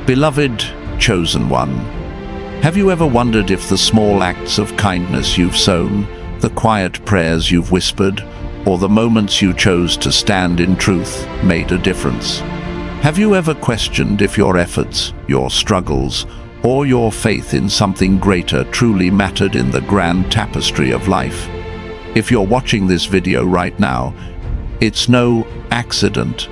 Beloved, chosen one, have you ever wondered if the small acts of kindness you've sown, the quiet prayers you've whispered, or the moments you chose to stand in truth made a difference? Have you ever questioned if your efforts, your struggles, or your faith in something greater truly mattered in the grand tapestry of life? If you're watching this video right now, it's no accident.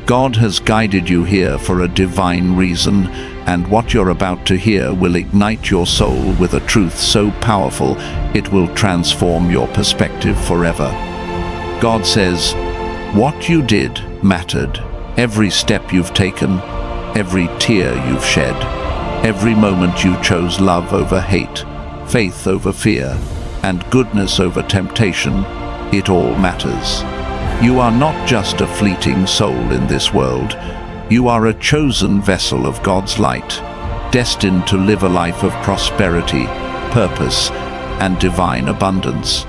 God has guided you here for a divine reason, and what you're about to hear will ignite your soul with a truth so powerful it will transform your perspective forever. God says, what you did mattered. Every step you've taken, every tear you've shed, every moment you chose love over hate, faith over fear, and goodness over temptation, it all matters. You are not just a fleeting soul in this world. You are a chosen vessel of God's light, destined to live a life of prosperity, purpose, and divine abundance.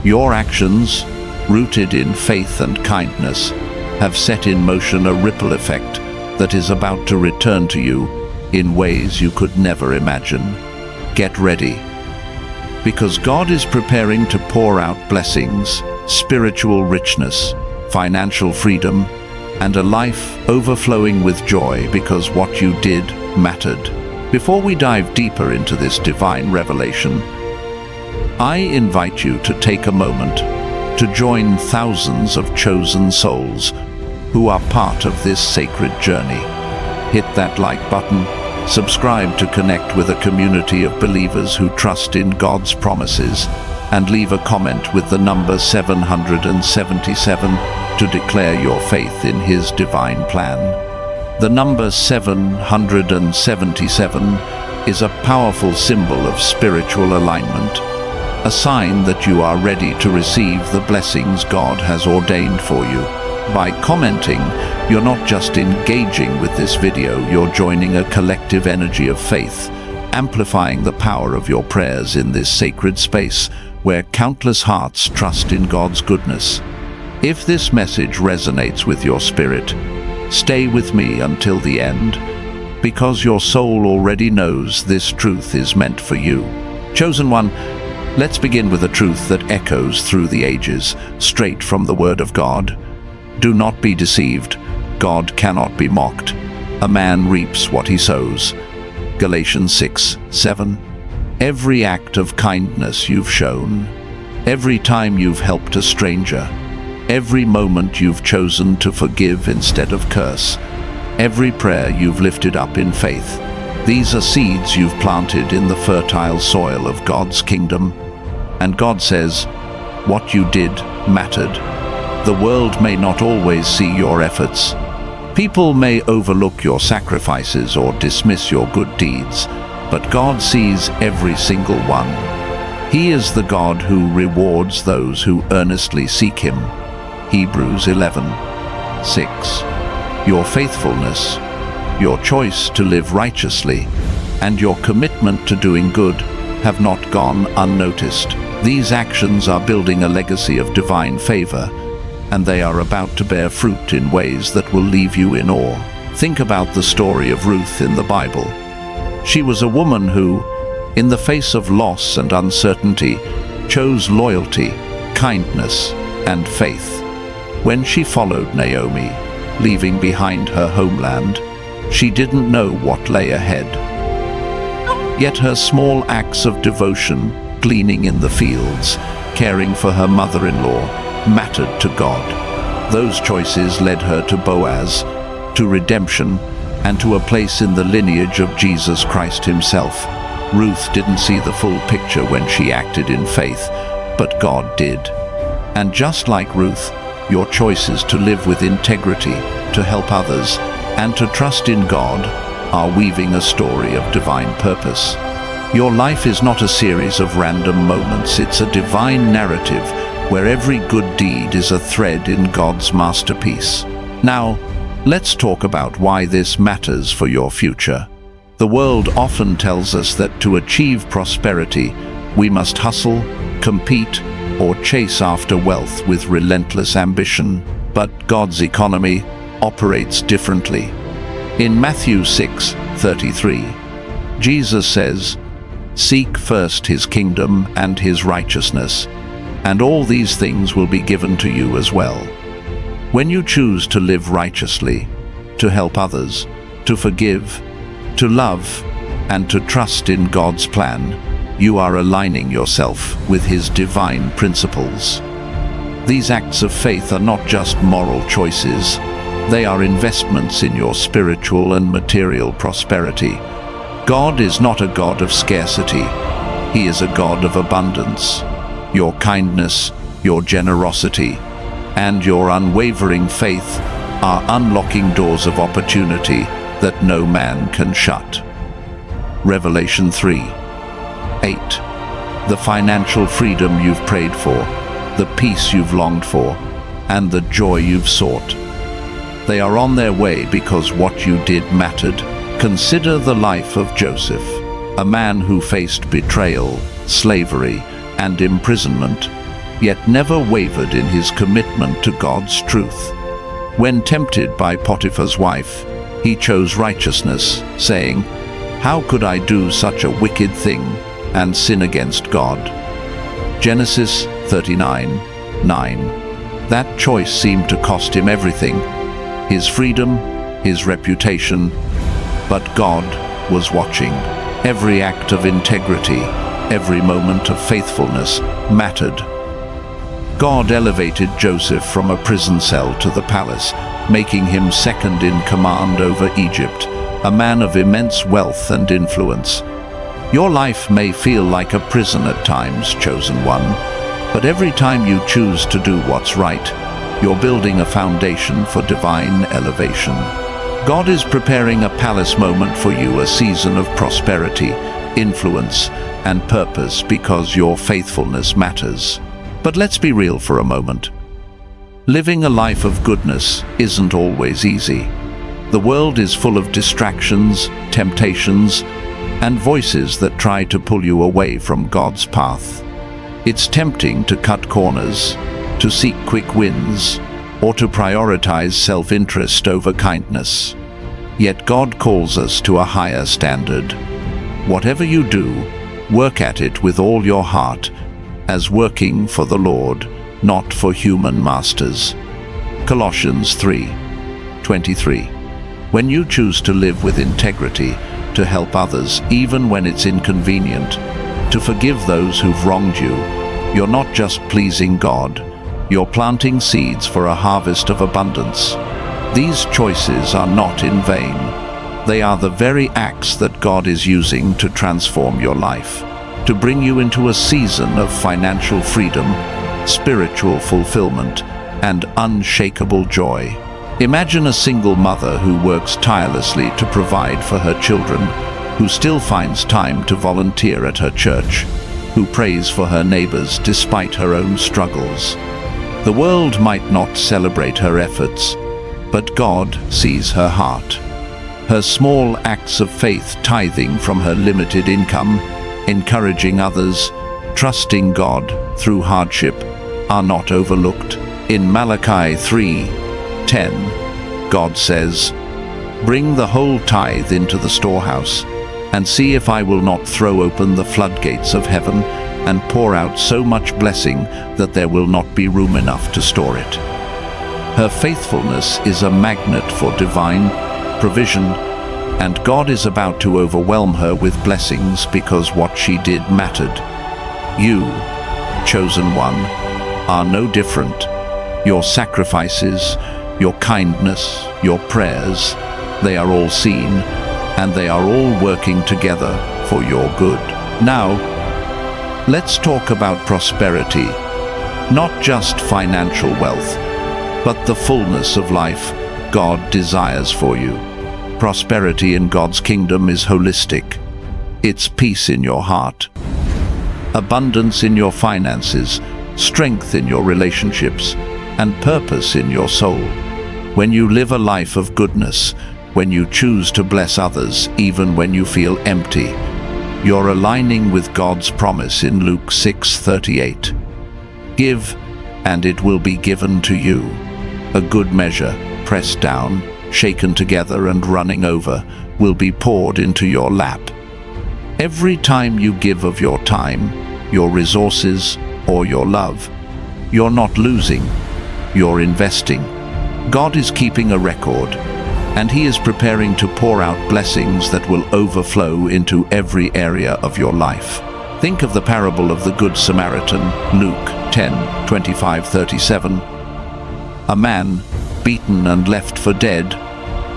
Your actions, rooted in faith and kindness, have set in motion a ripple effect that is about to return to you in ways you could never imagine. Get ready, because God is preparing to pour out blessings, spiritual richness, financial freedom, and a life overflowing with joy because what you did mattered. Before we dive deeper into this divine revelation, I invite you to take a moment to join thousands of chosen souls who are part of this sacred journey. Hit that like button, subscribe to connect with a community of believers who trust in God's promises, and leave a comment with the number 777 to declare your faith in His divine plan. The number 777 is a powerful symbol of spiritual alignment, a sign that you are ready to receive the blessings God has ordained for you. By commenting, you're not just engaging with this video, you're joining a collective energy of faith, amplifying the power of your prayers in this sacred space where countless hearts trust in God's goodness. If this message resonates with your spirit, stay with me until the end, because your soul already knows this truth is meant for you. Chosen one, let's begin with a truth that echoes through the ages, straight from the Word of God. Do not be deceived. God cannot be mocked. A man reaps what he sows. Galatians 6:7. Every act of kindness you've shown, every time you've helped a stranger, every moment you've chosen to forgive instead of curse, every prayer you've lifted up in faith, these are seeds you've planted in the fertile soil of God's kingdom. And God says, what you did mattered. The world may not always see your efforts. People may overlook your sacrifices or dismiss your good deeds, but God sees every single one. He is the God who rewards those who earnestly seek Him. Hebrews 11:6. Your faithfulness, your choice to live righteously, and your commitment to doing good have not gone unnoticed. These actions are building a legacy of divine favor, and they are about to bear fruit in ways that will leave you in awe. Think about the story of Ruth in the Bible. She was a woman who, in the face of loss and uncertainty, chose loyalty, kindness, and faith. When she followed Naomi, leaving behind her homeland, she didn't know what lay ahead. Yet her small acts of devotion, gleaning in the fields, caring for her mother-in-law, mattered to God. Those choices led her to Boaz, to redemption, and to a place in the lineage of Jesus Christ Himself. Ruth didn't see the full picture when she acted in faith, but God did. And just like Ruth, your choices to live with integrity, to help others, and to trust in God are weaving a story of divine purpose. Your life is not a series of random moments, it's a divine narrative where every good deed is a thread in God's masterpiece. Now, let's talk about why this matters for your future. The world often tells us that to achieve prosperity, we must hustle, compete, or chase after wealth with relentless ambition. But God's economy operates differently. In Matthew 6, 33. Jesus says, "Seek first his kingdom and his righteousness, and all these things will be given to you as well." When you choose to live righteously, to help others, to forgive, to love, and to trust in God's plan, you are aligning yourself with his divine principles. These acts of faith are not just moral choices, they are investments in your spiritual and material prosperity. God is not a God of scarcity, he is a God of abundance. Your kindness, your generosity, and your unwavering faith are unlocking doors of opportunity that no man can shut. Revelation 3:8. The financial freedom you've prayed for, the peace you've longed for, and the joy you've sought. They are on their way because what you did mattered. Consider the life of Joseph, a man who faced betrayal, slavery, and imprisonment, yet never wavered in his commitment to God's truth. When tempted by Potiphar's wife, he chose righteousness, saying, "How could I do such a wicked thing and sin against God?" Genesis 39:9. That choice seemed to cost him everything, his freedom, his reputation, but God was watching. Every act of integrity, every moment of faithfulness mattered. God elevated Joseph from a prison cell to the palace, making him second in command over Egypt, a man of immense wealth and influence. Your life may feel like a prison at times, chosen one, but every time you choose to do what's right, you're building a foundation for divine elevation. God is preparing a palace moment for you, a season of prosperity, influence, and purpose because your faithfulness matters. But let's be real for a moment. Living a life of goodness isn't always easy. The world is full of distractions, temptations, and voices that try to pull you away from God's path. It's tempting to cut corners, to seek quick wins, or to prioritize self-interest over kindness. Yet God calls us to a higher standard. Whatever you do, work at it with all your heart, as working for the Lord, not for human masters. Colossians 3:23. When you choose to live with integrity, to help others even when it's inconvenient, to forgive those who've wronged you, you're not just pleasing God, you're planting seeds for a harvest of abundance. These choices are not in vain. They are the very acts that God is using to transform your life, to bring you into a season of financial freedom, spiritual fulfillment, and unshakable joy. Imagine a single mother who works tirelessly to provide for her children, who still finds time to volunteer at her church, who prays for her neighbors despite her own struggles. The world might not celebrate her efforts, but God sees her heart. Her small acts of faith, tithing from her limited income, encouraging others, trusting God through hardship, are not overlooked. In Malachi 3:10, God says, "Bring the whole tithe into the storehouse, and see if I will not throw open the floodgates of heaven and pour out so much blessing that there will not be room enough to store it." Her faithfulness is a magnet for divine provision, and God is about to overwhelm her with blessings because what she did mattered. You, chosen one, are no different. Your sacrifices, your kindness, your prayers, they are all seen, and they are all working together for your good. Now, let's talk about prosperity, not just financial wealth, but the fullness of life God desires for you. Prosperity in God's kingdom is holistic. It's peace in your heart, abundance in your finances, strength in your relationships, and purpose in your soul. When you live a life of goodness, when you choose to bless others even when you feel empty, you're aligning with God's promise in Luke 6:38. Give, and it will be given to you. A good measure, pressed down, shaken together and running over, will be poured into your lap. Every time you give of your time, your resources, or your love, you're not losing, you're investing. God is keeping a record, and He is preparing to pour out blessings that will overflow into every area of your life. Think of the parable of the Good Samaritan, Luke 10:25-37. A man, beaten and left for dead,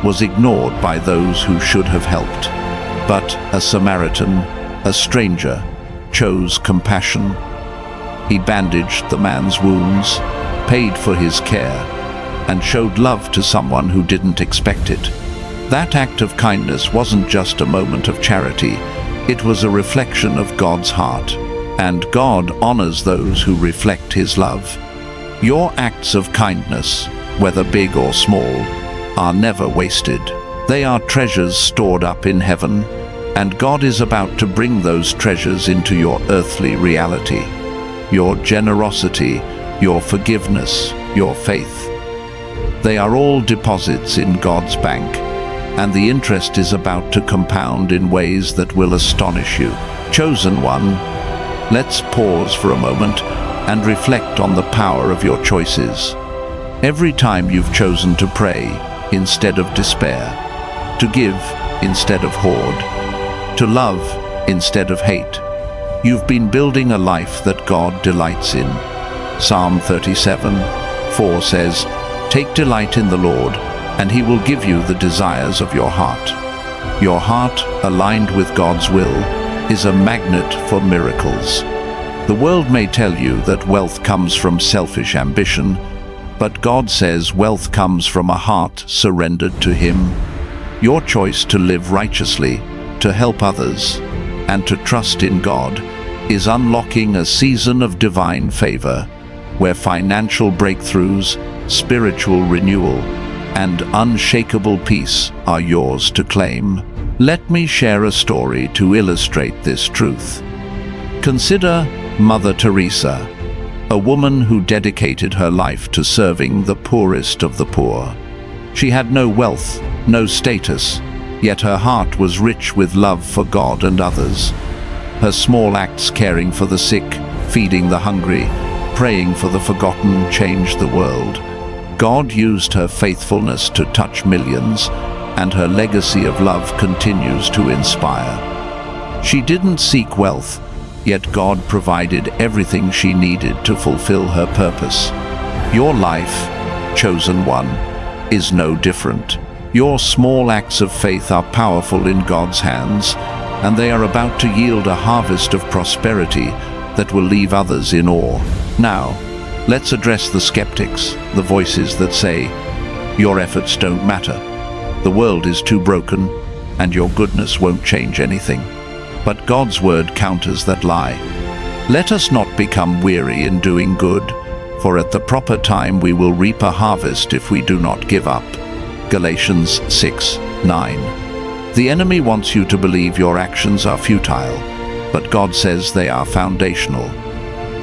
was ignored by those who should have helped. But a Samaritan, a stranger, chose compassion. He bandaged the man's wounds, paid for his care, and showed love to someone who didn't expect it. That act of kindness wasn't just a moment of charity, it was a reflection of God's heart, and God honors those who reflect His love. Your acts of kindness, whether big or small, are never wasted. They are treasures stored up in heaven, and God is about to bring those treasures into your earthly reality. Your generosity, your forgiveness, your faith. They are all deposits in God's bank, and the interest is about to compound in ways that will astonish you. Chosen one, let's pause for a moment and reflect on the power of your choices. Every time you've chosen to pray instead of despair, to give instead of hoard, to love instead of hate, you've been building a life that God delights in. Psalm 37:4 says, "Take delight in the Lord, and He will give you the desires of your heart." Your heart, aligned with God's will, is a magnet for miracles. The world may tell you that wealth comes from selfish ambition, but God says wealth comes from a heart surrendered to Him. Your choice to live righteously, to help others, and to trust in God is unlocking a season of divine favor, where financial breakthroughs, spiritual renewal, and unshakable peace are yours to claim. Let me share a story to illustrate this truth. Consider Mother Teresa, a woman who dedicated her life to serving the poorest of the poor. She had no wealth, no status, yet her heart was rich with love for God and others. Her small acts, caring for the sick, feeding the hungry, praying for the forgotten, changed the world. God used her faithfulness to touch millions, and her legacy of love continues to inspire. She didn't seek wealth, yet God provided everything she needed to fulfill her purpose. Your life, chosen one, is no different. Your small acts of faith are powerful in God's hands, and they are about to yield a harvest of prosperity that will leave others in awe. Now, let's address the skeptics, the voices that say, "Your efforts don't matter. The world is too broken, and your goodness won't change anything." But God's word counters that lie. Let us not become weary in doing good, for at the proper time we will reap a harvest if we do not give up. Galatians 6:9. The enemy wants you to believe your actions are futile, but God says they are foundational.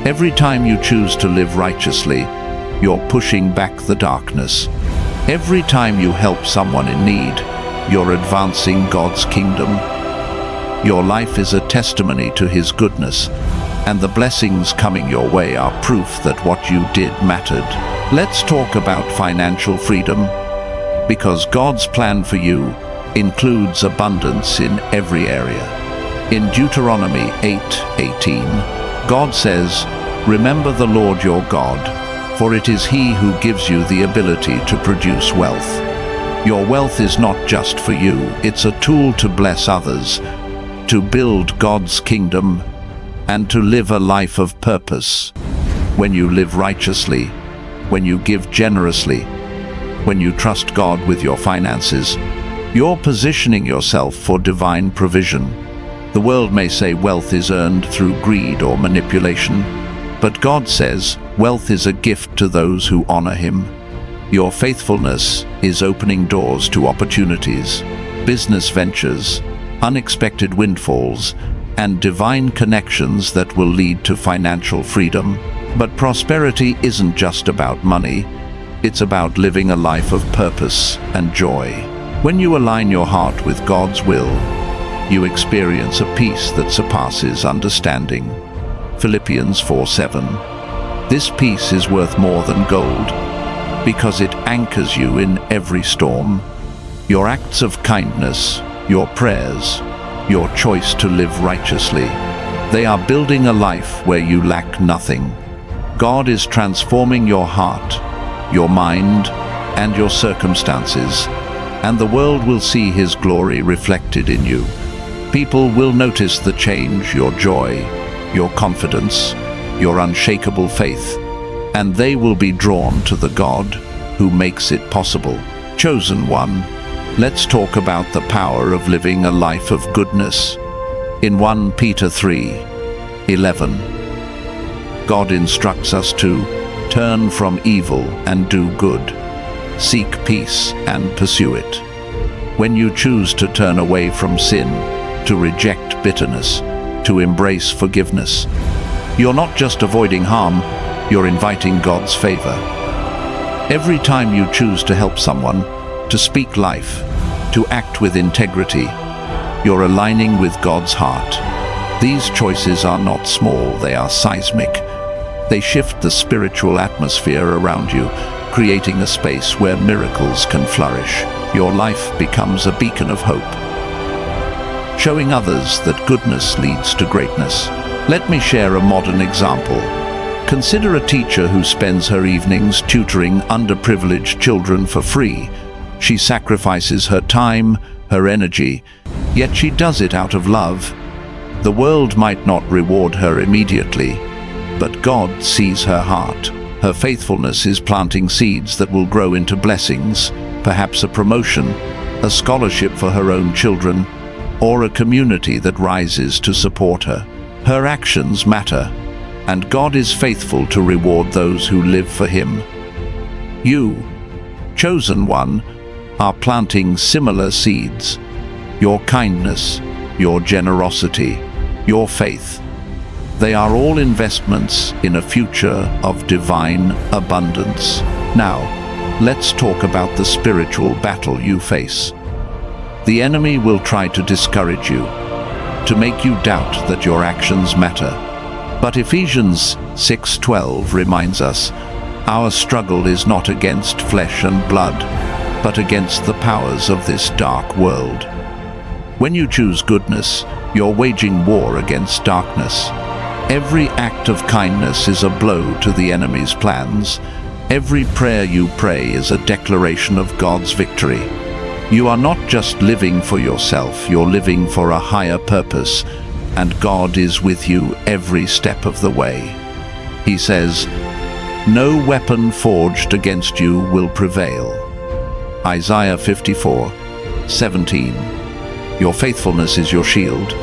Every time you choose to live righteously, you're pushing back the darkness. Every time you help someone in need, you're advancing God's kingdom. Your life is a testimony to His goodness, and the blessings coming your way are proof that what you did mattered. Let's talk about financial freedom, because God's plan for you includes abundance in every area. In Deuteronomy 8:18, God says, "Remember the Lord your God, for it is He who gives you the ability to produce wealth." Your wealth is not just for you, it's a tool to bless others, to build God's kingdom, and to live a life of purpose. When you live righteously, when you give generously, when you trust God with your finances, you're positioning yourself for divine provision. The world may say wealth is earned through greed or manipulation, but God says wealth is a gift to those who honor Him. Your faithfulness is opening doors to opportunities, business ventures, unexpected windfalls, and divine connections that will lead to financial freedom. But prosperity isn't just about money, It's about living a life of purpose and joy. When you align your heart with God's will, you experience a peace that surpasses understanding. Philippians 4:7. This peace is worth more than gold, because it anchors you in every storm. Your acts of kindness, your prayers, your choice to live righteously, they are building a life where you lack nothing. God is transforming your heart, your mind, and your circumstances, and the world will see His glory reflected in you. People will notice the change, your joy, your confidence, your unshakable faith, and they will be drawn to the God who makes it possible. Chosen one, let's talk about the power of living a life of goodness. In 1 Peter 3:11, God instructs us to turn from evil and do good, seek peace and pursue it. When you choose to turn away from sin, to reject bitterness, to embrace forgiveness, you're not just avoiding harm, you're inviting God's favor. Every time you choose to help someone, to speak life, to act with integrity, you're aligning with God's heart. These choices are not small, they are seismic. They shift the spiritual atmosphere around you, creating a space where miracles can flourish. Your life becomes a beacon of hope, showing others that goodness leads to greatness. Let me share a modern example. Consider a teacher who spends her evenings tutoring underprivileged children for free. She sacrifices her time, her energy, yet she does it out of love. The world might not reward her immediately, but God sees her heart. Her faithfulness is planting seeds that will grow into blessings, perhaps a promotion, a scholarship for her own children, or a community that rises to support her. Her actions matter, and God is faithful to reward those who live for Him. You, chosen one, are planting similar seeds. Your kindness, your generosity, your faith, they are all investments in a future of divine abundance. Now, let's talk about the spiritual battle you face. The enemy will try to discourage you, to make you doubt that your actions matter. But Ephesians 6:12 reminds us, our struggle is not against flesh and blood, but against the powers of this dark world. When you choose goodness, you're waging war against darkness. Every act of kindness is a blow to the enemy's plans. Every prayer you pray is a declaration of God's victory. You are not just living for yourself, you're living for a higher purpose, and God is with you every step of the way. He says, "No weapon forged against you will prevail." Isaiah 54:17. Your faithfulness is your shield,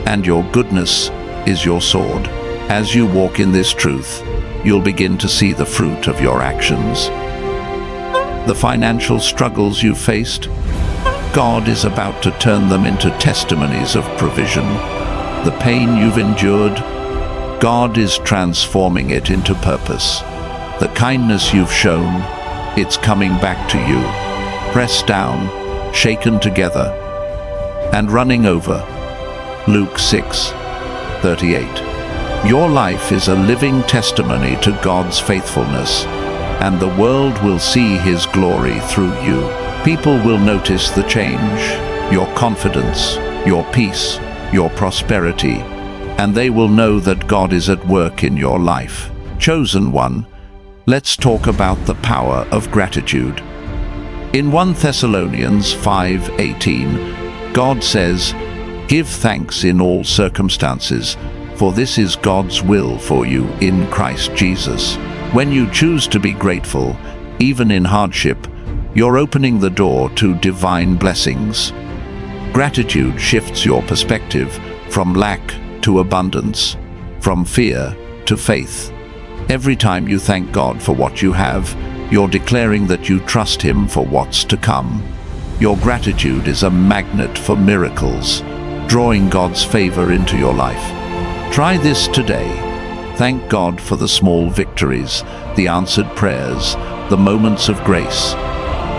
and your goodness is your sword. As you walk in this truth, you'll begin to see the fruit of your actions. The financial struggles you've faced, God is about to turn them into testimonies of provision. The pain you've endured, God is transforming it into purpose. The kindness you've shown, it's coming back to you, pressed down, shaken together, and running over. Luke 6:38. Your life is a living testimony to God's faithfulness, and the world will see His glory through you. People will notice the change, your confidence, your peace, your prosperity, and they will know that God is at work in your life. Chosen one, let's talk about the power of gratitude. In 1 Thessalonians 5:18, God says, "Give thanks in all circumstances, for this is God's will for you in Christ Jesus." When you choose to be grateful, even in hardship, you're opening the door to divine blessings. Gratitude shifts your perspective from lack to abundance, from fear to faith. Every time you thank God for what you have, you're declaring that you trust Him for what's to come. Your gratitude is a magnet for miracles, drawing God's favor into your life. Try this today. Thank God for the small victories, the answered prayers, the moments of grace.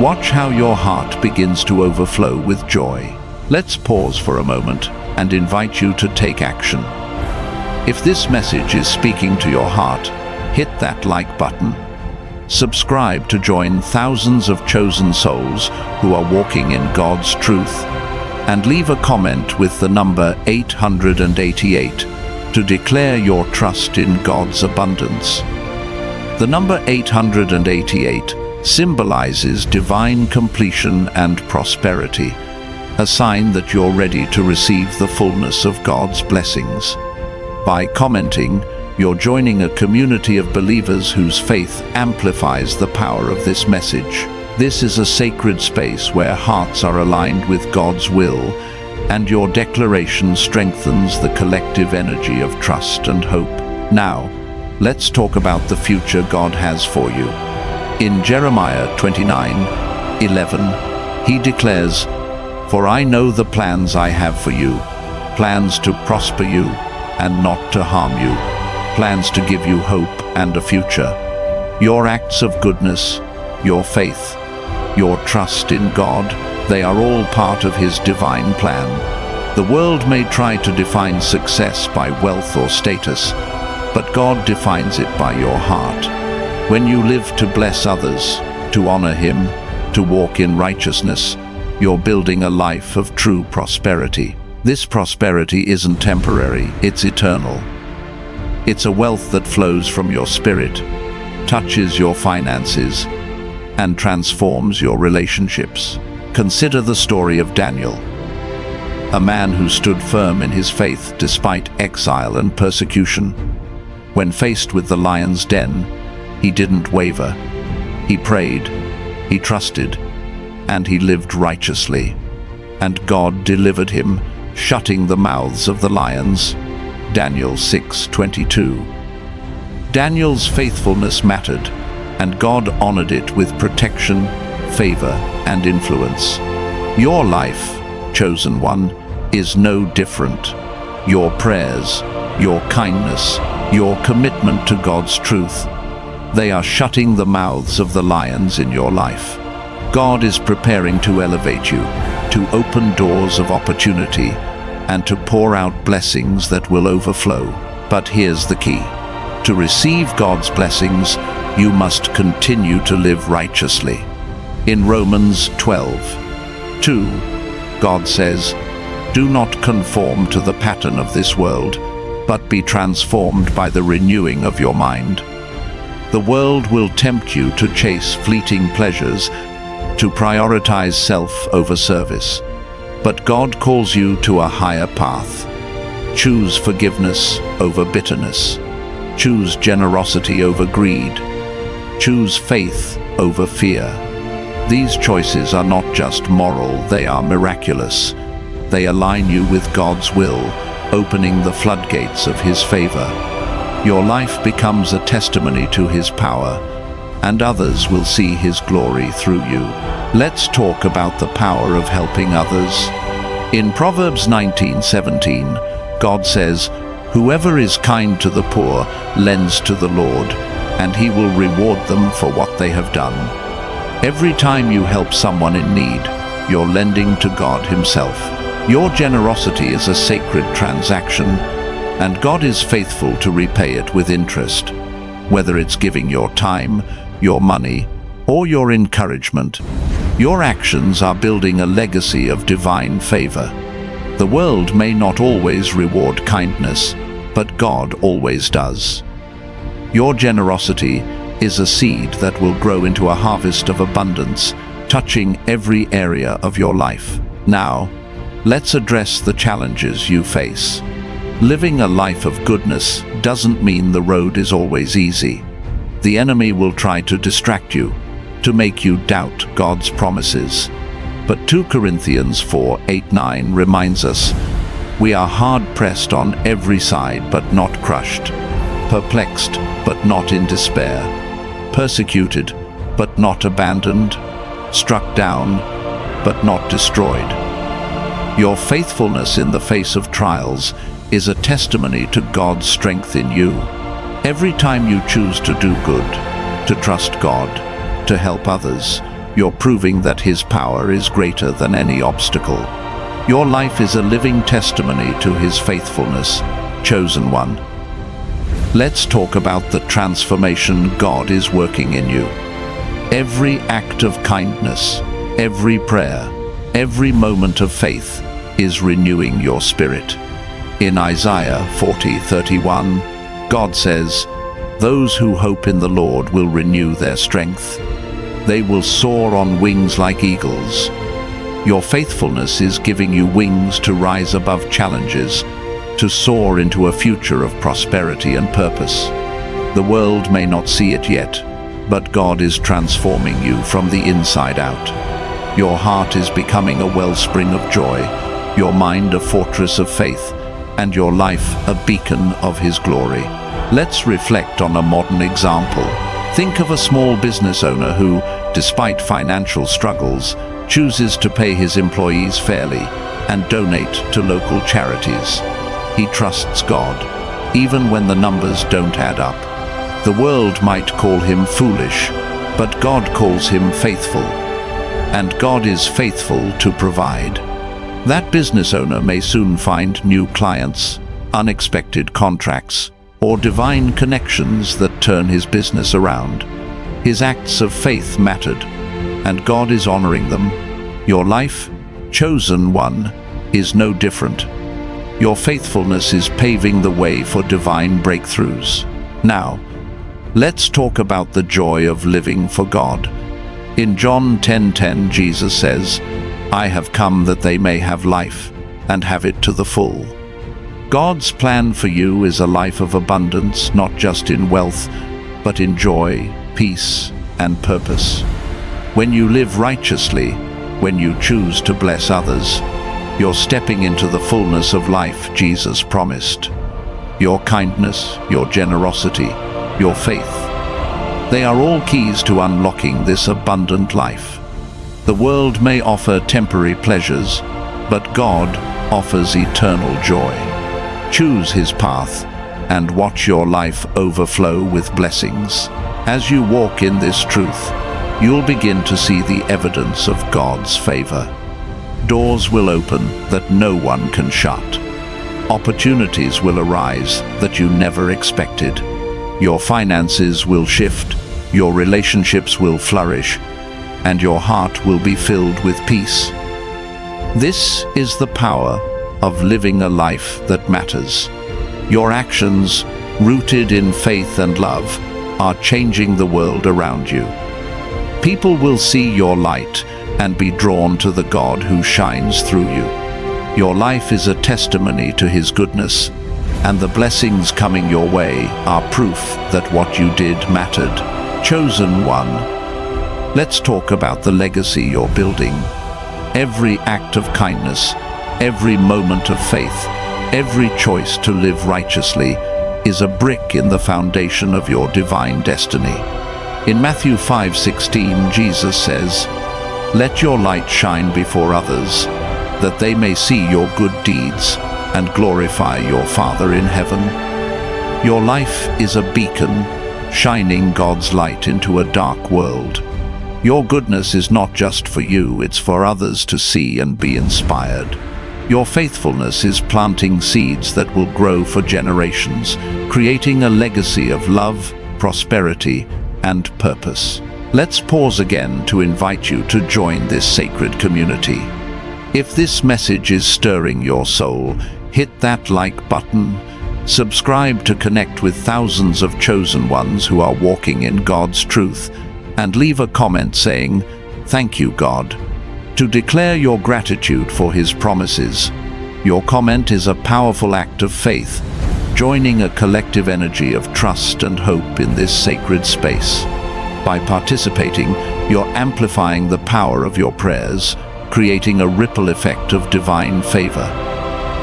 Watch how your heart begins to overflow with joy. Let's pause for a moment and invite you to take action. If this message is speaking to your heart, hit that like button. Subscribe to join thousands of chosen souls who are walking in God's truth. And leave a comment with the number 888 to declare your trust in God's abundance. The number 888 symbolizes divine completion and prosperity, a sign that you're ready to receive the fullness of God's blessings. By commenting, you're joining a community of believers whose faith amplifies the power of this message. This is a sacred space where hearts are aligned with God's will, and your declaration strengthens the collective energy of trust and hope. Now, let's talk about the future God has for you. In Jeremiah 29:11, he declares, "For I know the plans I have for you, plans to prosper you and not to harm you, plans to give you hope and a future." Your acts of goodness, your faith, your trust in God, they are all part of His divine plan. The world may try to define success by wealth or status, but God defines it by your heart. When you live to bless others, to honor Him, to walk in righteousness, you're building a life of true prosperity. This prosperity isn't temporary, it's eternal. It's a wealth that flows from your spirit, touches your finances, and transforms your relationships. Consider the story of Daniel, a man who stood firm in his faith despite exile and persecution. When faced with the lion's den, he didn't waver. He prayed, he trusted, and he lived righteously. And God delivered him, shutting the mouths of the lions. Daniel 6:22. Daniel's faithfulness mattered, and God honored it with protection, favor, and influence. Your life, chosen one, is no different. Your prayers, your kindness, your commitment to God's truth, they are shutting the mouths of the lions in your life. God is preparing to elevate you, to open doors of opportunity, and to pour out blessings that will overflow. But here's the key. To receive God's blessings, you must continue to live righteously. In Romans 12:2, God says, "Do not conform to the pattern of this world, but be transformed by the renewing of your mind." The world will tempt you to chase fleeting pleasures, to prioritize self over service. But God calls you to a higher path. Choose forgiveness over bitterness. Choose generosity over greed. Choose faith over fear. These choices are not just moral, they are miraculous. They align you with God's will, opening the floodgates of His favor. Your life becomes a testimony to His power, and others will see His glory through you. Let's talk about the power of helping others. In Proverbs 19:17, God says, "Whoever is kind to the poor lends to the Lord, and He will reward them for what they have done." Every time you help someone in need, you're lending to God Himself. Your generosity is a sacred transaction, and God is faithful to repay it with interest. Whether it's giving your time, your money, or your encouragement, your actions are building a legacy of divine favor. The world may not always reward kindness, but God always does. Your generosity is a seed that will grow into a harvest of abundance, touching every area of your life. Now, let's address the challenges you face. Living a life of goodness doesn't mean the road is always easy. The enemy will try to distract you, to make you doubt God's promises. But 2 Corinthians 4:8-9 reminds us, "We are hard-pressed on every side but not crushed, perplexed but not in despair, persecuted but not abandoned, struck down but not destroyed." Your faithfulness in the face of trials is a testimony to God's strength in you. Every time you choose to do good, to trust God, to help others, you're proving that His power is greater than any obstacle. Your life is a living testimony to His faithfulness, chosen one. Let's talk about the transformation God is working in you. Every act of kindness, every prayer, every moment of faith is renewing your spirit. In Isaiah 40:31, God says, "Those who hope in the Lord will renew their strength. They will soar on wings like eagles." Your faithfulness is giving you wings to rise above challenges, to soar into a future of prosperity and purpose. The world may not see it yet, but God is transforming you from the inside out. Your heart is becoming a wellspring of joy, your mind a fortress of faith, and your life a beacon of His glory. Let's reflect on a modern example. Think of a small business owner who, despite financial struggles, chooses to pay his employees fairly and donate to local charities. He trusts God, even when the numbers don't add up. The world might call him foolish, but God calls him faithful. And God is faithful to provide. That business owner may soon find new clients, unexpected contracts, or divine connections that turn his business around. His acts of faith mattered, and God is honoring them. Your life, chosen one, is no different. Your faithfulness is paving the way for divine breakthroughs. Now, let's talk about the joy of living for God. In John 10:10, Jesus says, "I have come that they may have life, and have it to the full." God's plan for you is a life of abundance, not just in wealth, but in joy, peace, and purpose. When you live righteously, when you choose to bless others, you're stepping into the fullness of life Jesus promised. Your kindness, your generosity, your faith, they are all keys to unlocking this abundant life. The world may offer temporary pleasures, but God offers eternal joy. Choose His path and watch your life overflow with blessings. As you walk in this truth, you'll begin to see the evidence of God's favor. Doors will open that no one can shut. Opportunities will arise that you never expected. Your finances will shift, your relationships will flourish, and your heart will be filled with peace. This is the power of living a life that matters. Your actions, rooted in faith and love, are changing the world around you. People will see your light and be drawn to the God who shines through you. Your life is a testimony to His goodness, and the blessings coming your way are proof that what you did mattered. Chosen one. Let's talk about the legacy you're building. Every act of kindness, every moment of faith, every choice to live righteously is a brick in the foundation of your divine destiny. In Matthew 5:16, Jesus says, "Let your light shine before others, that they may see your good deeds and glorify your Father in heaven." Your life is a beacon, shining God's light into a dark world. Your goodness is not just for you, it's for others to see and be inspired. Your faithfulness is planting seeds that will grow for generations, creating a legacy of love, prosperity, and purpose. Let's pause again to invite you to join this sacred community. If this message is stirring your soul, hit that like button, subscribe to connect with thousands of chosen ones who are walking in God's truth, and leave a comment saying, "Thank you, God," to declare your gratitude for His promises. Your comment is a powerful act of faith, joining a collective energy of trust and hope in this sacred space. By participating, you're amplifying the power of your prayers, creating a ripple effect of divine favor.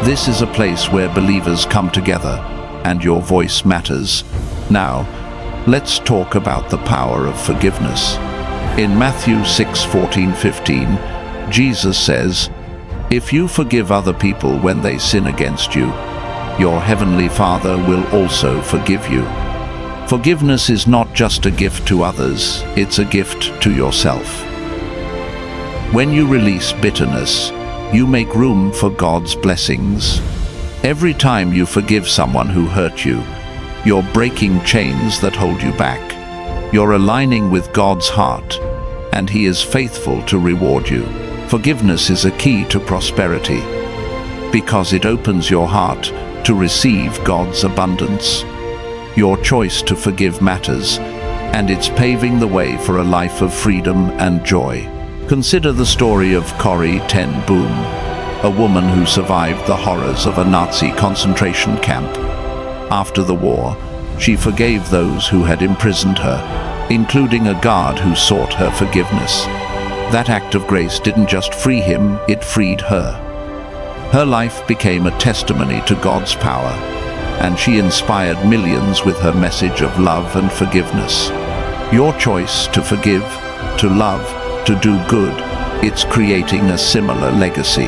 This is a place where believers come together, and your voice matters. Now, let's talk about the power of forgiveness. In Matthew 6:14-15, Jesus says, "If you forgive other people when they sin against you, your heavenly Father will also forgive you. Forgiveness is not just a gift to others, it's a gift to yourself. When you release bitterness, you make room for God's blessings. Every time you forgive someone who hurt you, you're breaking chains that hold you back. You're aligning with God's heart, and He is faithful to reward you. Forgiveness is a key to prosperity, because it opens your heart to receive God's abundance. Your choice to forgive matters, and it's paving the way for a life of freedom and joy. Consider the story of Corrie ten Boom, a woman who survived the horrors of a Nazi concentration camp. After the war, she forgave those who had imprisoned her, including a guard who sought her forgiveness. That act of grace didn't just free him, it freed her. Her life became a testimony to God's power, and she inspired millions with her message of love and forgiveness. Your choice to forgive, to love, to do good, it's creating a similar legacy.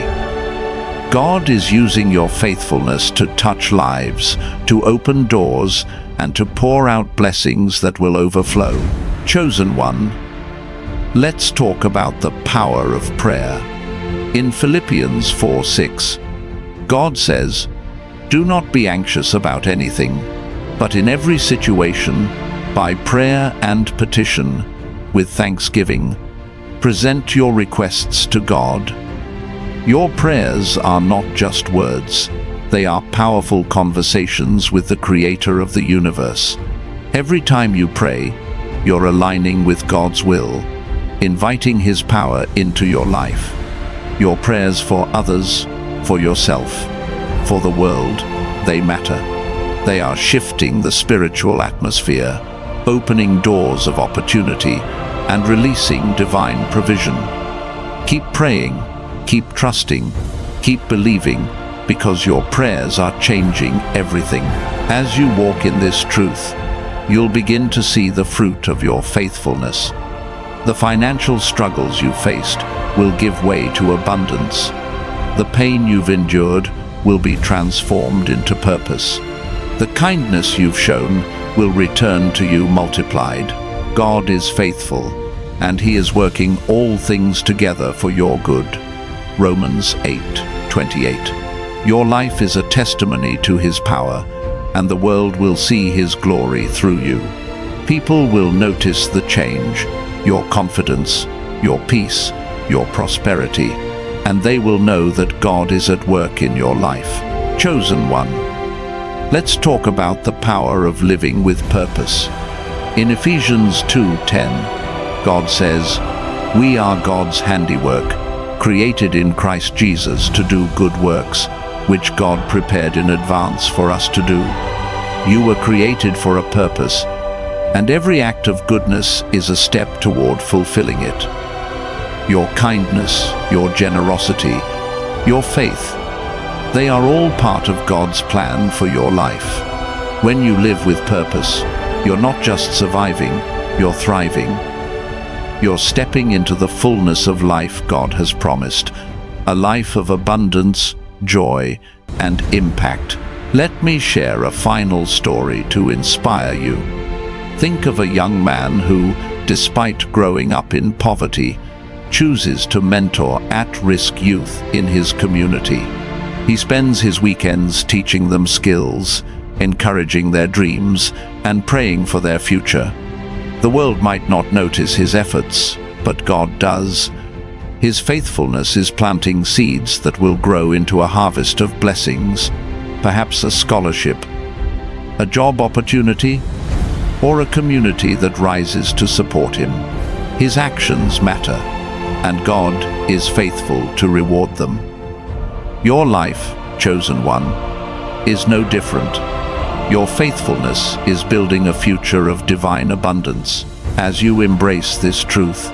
God is using your faithfulness to touch lives, to open doors, and to pour out blessings that will overflow. Chosen one, let's talk about the power of prayer. In Philippians 4:6, God says, "Do not be anxious about anything, but in every situation, by prayer and petition, with thanksgiving, present your requests to God." Your prayers are not just words. They are powerful conversations with the Creator of the universe. Every time you pray, you're aligning with God's will, inviting His power into your life. Your prayers for others, for yourself, for the world, they matter. They are shifting the spiritual atmosphere, opening doors of opportunity, and releasing divine provision. Keep praying, keep trusting, keep believing, because your prayers are changing everything. As you walk in this truth, you'll begin to see the fruit of your faithfulness. The financial struggles you faced will give way to abundance. The pain you've endured will be transformed into purpose. The kindness you've shown will return to you multiplied. God is faithful, and He is working all things together for your good. Romans 8:28. Your life is a testimony to His power, and the world will see His glory through you. People will notice the change, your confidence, your peace, your prosperity, and they will know that God is at work in your life. Chosen one, let's talk about the power of living with purpose. In Ephesians 2:10, God says, "We are God's handiwork, created in Christ Jesus to do good works, which God prepared in advance for us to do." You were created for a purpose, and every act of goodness is a step toward fulfilling it. Your kindness, your generosity, your faith, they are all part of God's plan for your life. When you live with purpose, you're not just surviving, you're thriving. You're stepping into the fullness of life God has promised, a life of abundance, joy, and impact. Let me share a final story to inspire you. Think of a young man who, despite growing up in poverty, chooses to mentor at-risk youth in his community. He spends his weekends teaching them skills, encouraging their dreams, and praying for their future. The world might not notice his efforts, but God does. His faithfulness is planting seeds that will grow into a harvest of blessings, perhaps a scholarship, a job opportunity, or a community that rises to support him. His actions matter, and God is faithful to reward them. Your life, chosen one, is no different. Your faithfulness is building a future of divine abundance. As you embrace this truth,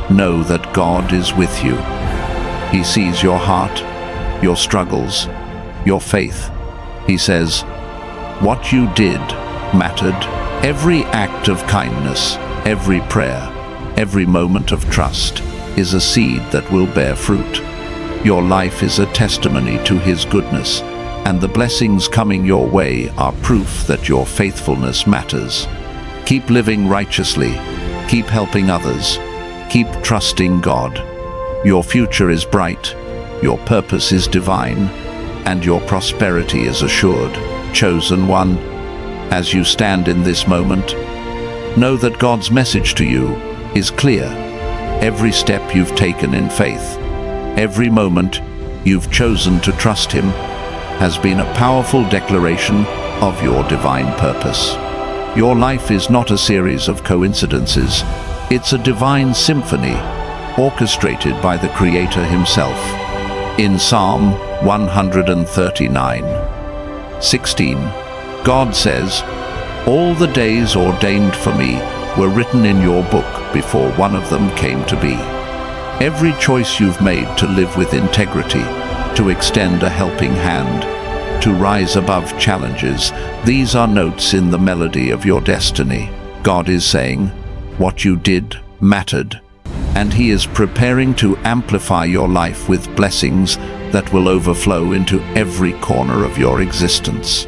know that God is with you. He sees your heart, your struggles, your faith. He says, what you did mattered. Every act of kindness, every prayer, every moment of trust is a seed that will bear fruit. Your life is a testimony to His goodness, and the blessings coming your way are proof that your faithfulness matters. Keep living righteously. Keep helping others. Keep trusting God. Your future is bright, your purpose is divine, and your prosperity is assured. Chosen one, as you stand in this moment, know that God's message to you is clear. Every step you've taken in faith, every moment you've chosen to trust Him, has been a powerful declaration of your divine purpose. Your life is not a series of coincidences. It's a divine symphony, orchestrated by the Creator Himself. In Psalm 139:16, God says, "All the days ordained for me were written in your book before one of them came to be." Every choice you've made to live with integrity, to extend a helping hand, to rise above challenges, these are notes in the melody of your destiny. God is saying, what you did mattered, and He is preparing to amplify your life with blessings that will overflow into every corner of your existence.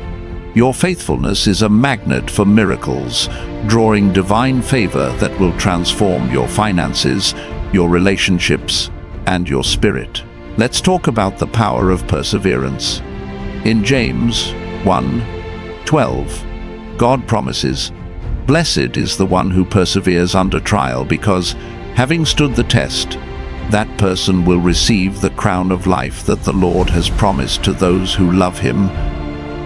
Your faithfulness is a magnet for miracles, drawing divine favor that will transform your finances, your relationships, and your spirit. Let's talk about the power of perseverance. In James 1:12, God promises, "Blessed is the one who perseveres under trial, because, having stood the test, that person will receive the crown of life that the Lord has promised to those who love Him."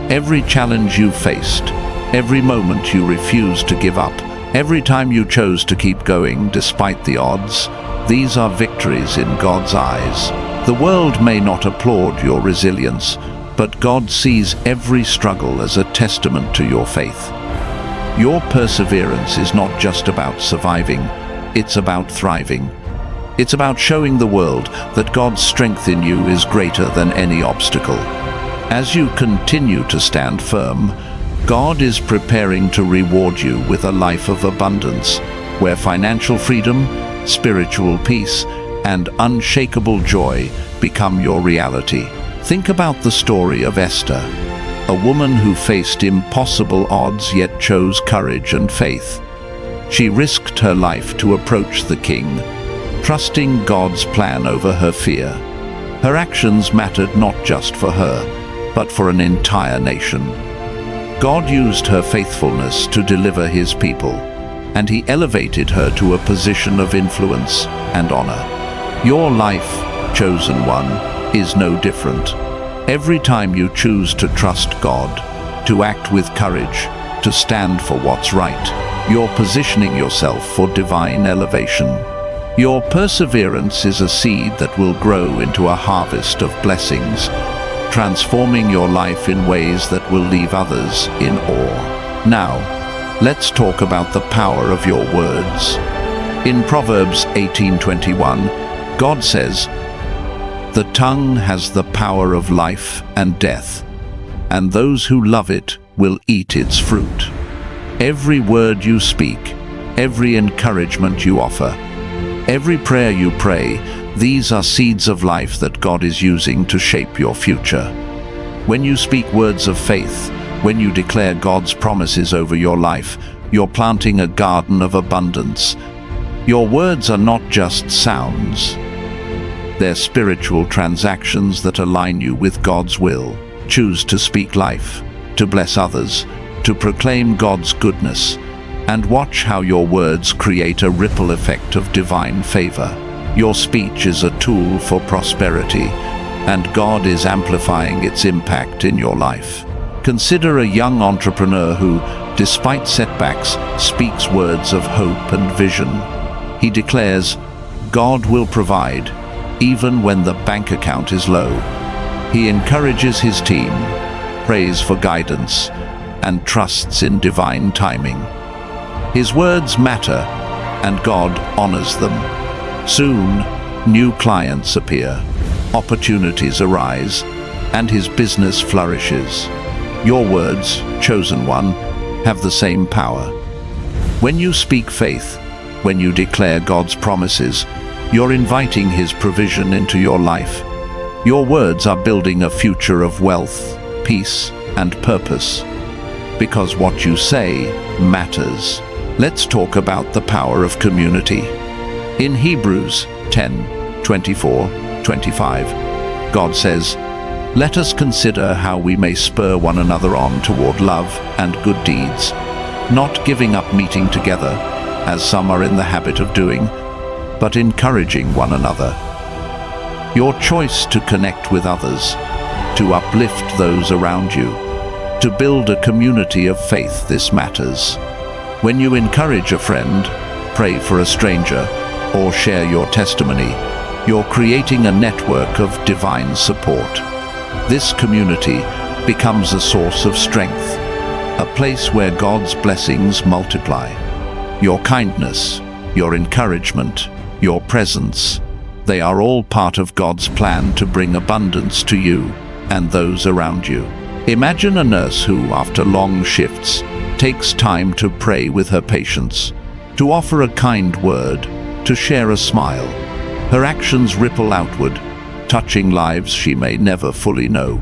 Every challenge you faced, every moment you refused to give up, every time you chose to keep going despite the odds, these are victories in God's eyes. The world may not applaud your resilience, but God sees every struggle as a testament to your faith. Your perseverance is not just about surviving, it's about thriving. It's about showing the world that God's strength in you is greater than any obstacle. As you continue to stand firm, God is preparing to reward you with a life of abundance, where financial freedom, spiritual peace, and unshakable joy become your reality. Think about the story of Esther, a woman who faced impossible odds yet chose courage and faith. She risked her life to approach the king, trusting God's plan over her fear. Her actions mattered not just for her, but for an entire nation. God used her faithfulness to deliver His people, and He elevated her to a position of influence and honor. Your life, chosen one, is no different. Every time you choose to trust God, to act with courage, to stand for what's right, you're positioning yourself for divine elevation. Your perseverance is a seed that will grow into a harvest of blessings, transforming your life in ways that will leave others in awe. Now, let's talk about the power of your words. In Proverbs 18:21, God says, "The tongue has the power of life and death, and those who love it will eat its fruit." Every word you speak, every encouragement you offer, every prayer you pray, these are seeds of life that God is using to shape your future. When you speak words of faith, when you declare God's promises over your life, you're planting a garden of abundance. Your words are not just sounds. They're spiritual transactions that align you with God's will. Choose to speak life, to bless others, to proclaim God's goodness, and watch how your words create a ripple effect of divine favor. Your speech is a tool for prosperity, and God is amplifying its impact in your life. Consider a young entrepreneur who, despite setbacks, speaks words of hope and vision. He declares, "God will provide," even when the bank account is low. He encourages his team, prays for guidance, and trusts in divine timing. His words matter, and God honors them. Soon, new clients appear, opportunities arise, and his business flourishes. Your words, chosen one, have the same power. When you speak faith, when you declare God's promises, you're inviting His provision into your life. Your words are building a future of wealth, peace, and purpose. Because what you say matters. let's talk about the power of community. In Hebrews 10:24-25, God says, "Let us consider how we may spur one another on toward love and good deeds, not giving up meeting together, as some are in the habit of doing, but encouraging one another." Your choice to connect with others, to uplift those around you, to build a community of faith, this matters. When you encourage a friend, pray for a stranger, or share your testimony, you're creating a network of divine support. This community becomes a source of strength, a place where God's blessings multiply. Your kindness, your encouragement, your presence, they are all part of God's plan to bring abundance to you and those around you. Imagine a nurse who, after long shifts, takes time to pray with her patients, to offer a kind word, to share a smile. Her actions ripple outward, touching lives she may never fully know.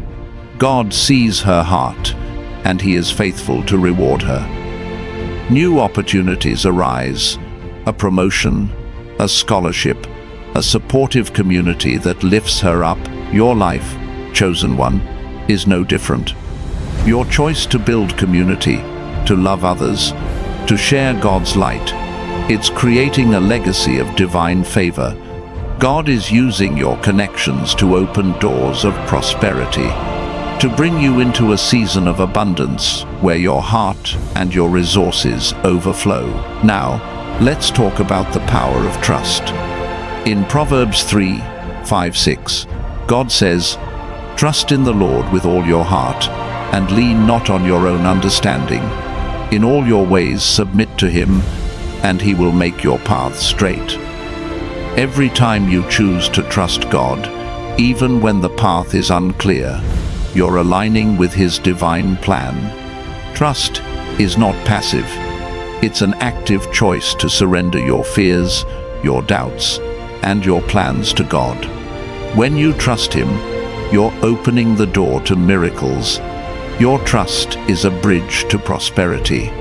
God sees her heart, and He is faithful to reward her. New opportunities arise, a promotion, a scholarship, a supportive community that lifts her up. Your life, chosen one, is no different. Your choice to build community, to love others, to share God's light, it's creating a legacy of divine favor. God is using your connections to open doors of prosperity, to bring you into a season of abundance where your heart and your resources overflow. Now, let's talk about the power of trust. In Proverbs 3:5-6, God says, "Trust in the Lord with all your heart, and lean not on your own understanding. In all your ways submit to Him, and He will make your path straight." Every time you choose to trust God, even when the path is unclear, you're aligning with His divine plan. Trust is not passive. It's an active choice to surrender your fears, your doubts, and your plans to God. When you trust Him, you're opening the door to miracles. Your trust is a bridge to prosperity,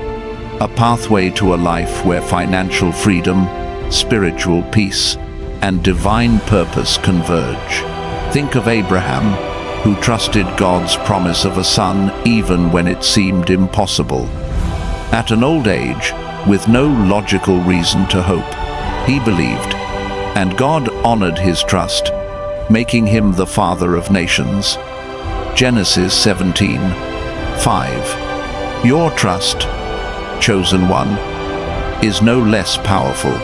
a pathway to a life where financial freedom, spiritual peace, and divine purpose converge. Think of Abraham, who trusted God's promise of a son even when it seemed impossible. At an old age, with no logical reason to hope, he believed, and God honored his trust, making him the father of nations. Genesis 17:5. Your trust, chosen one, is no less powerful.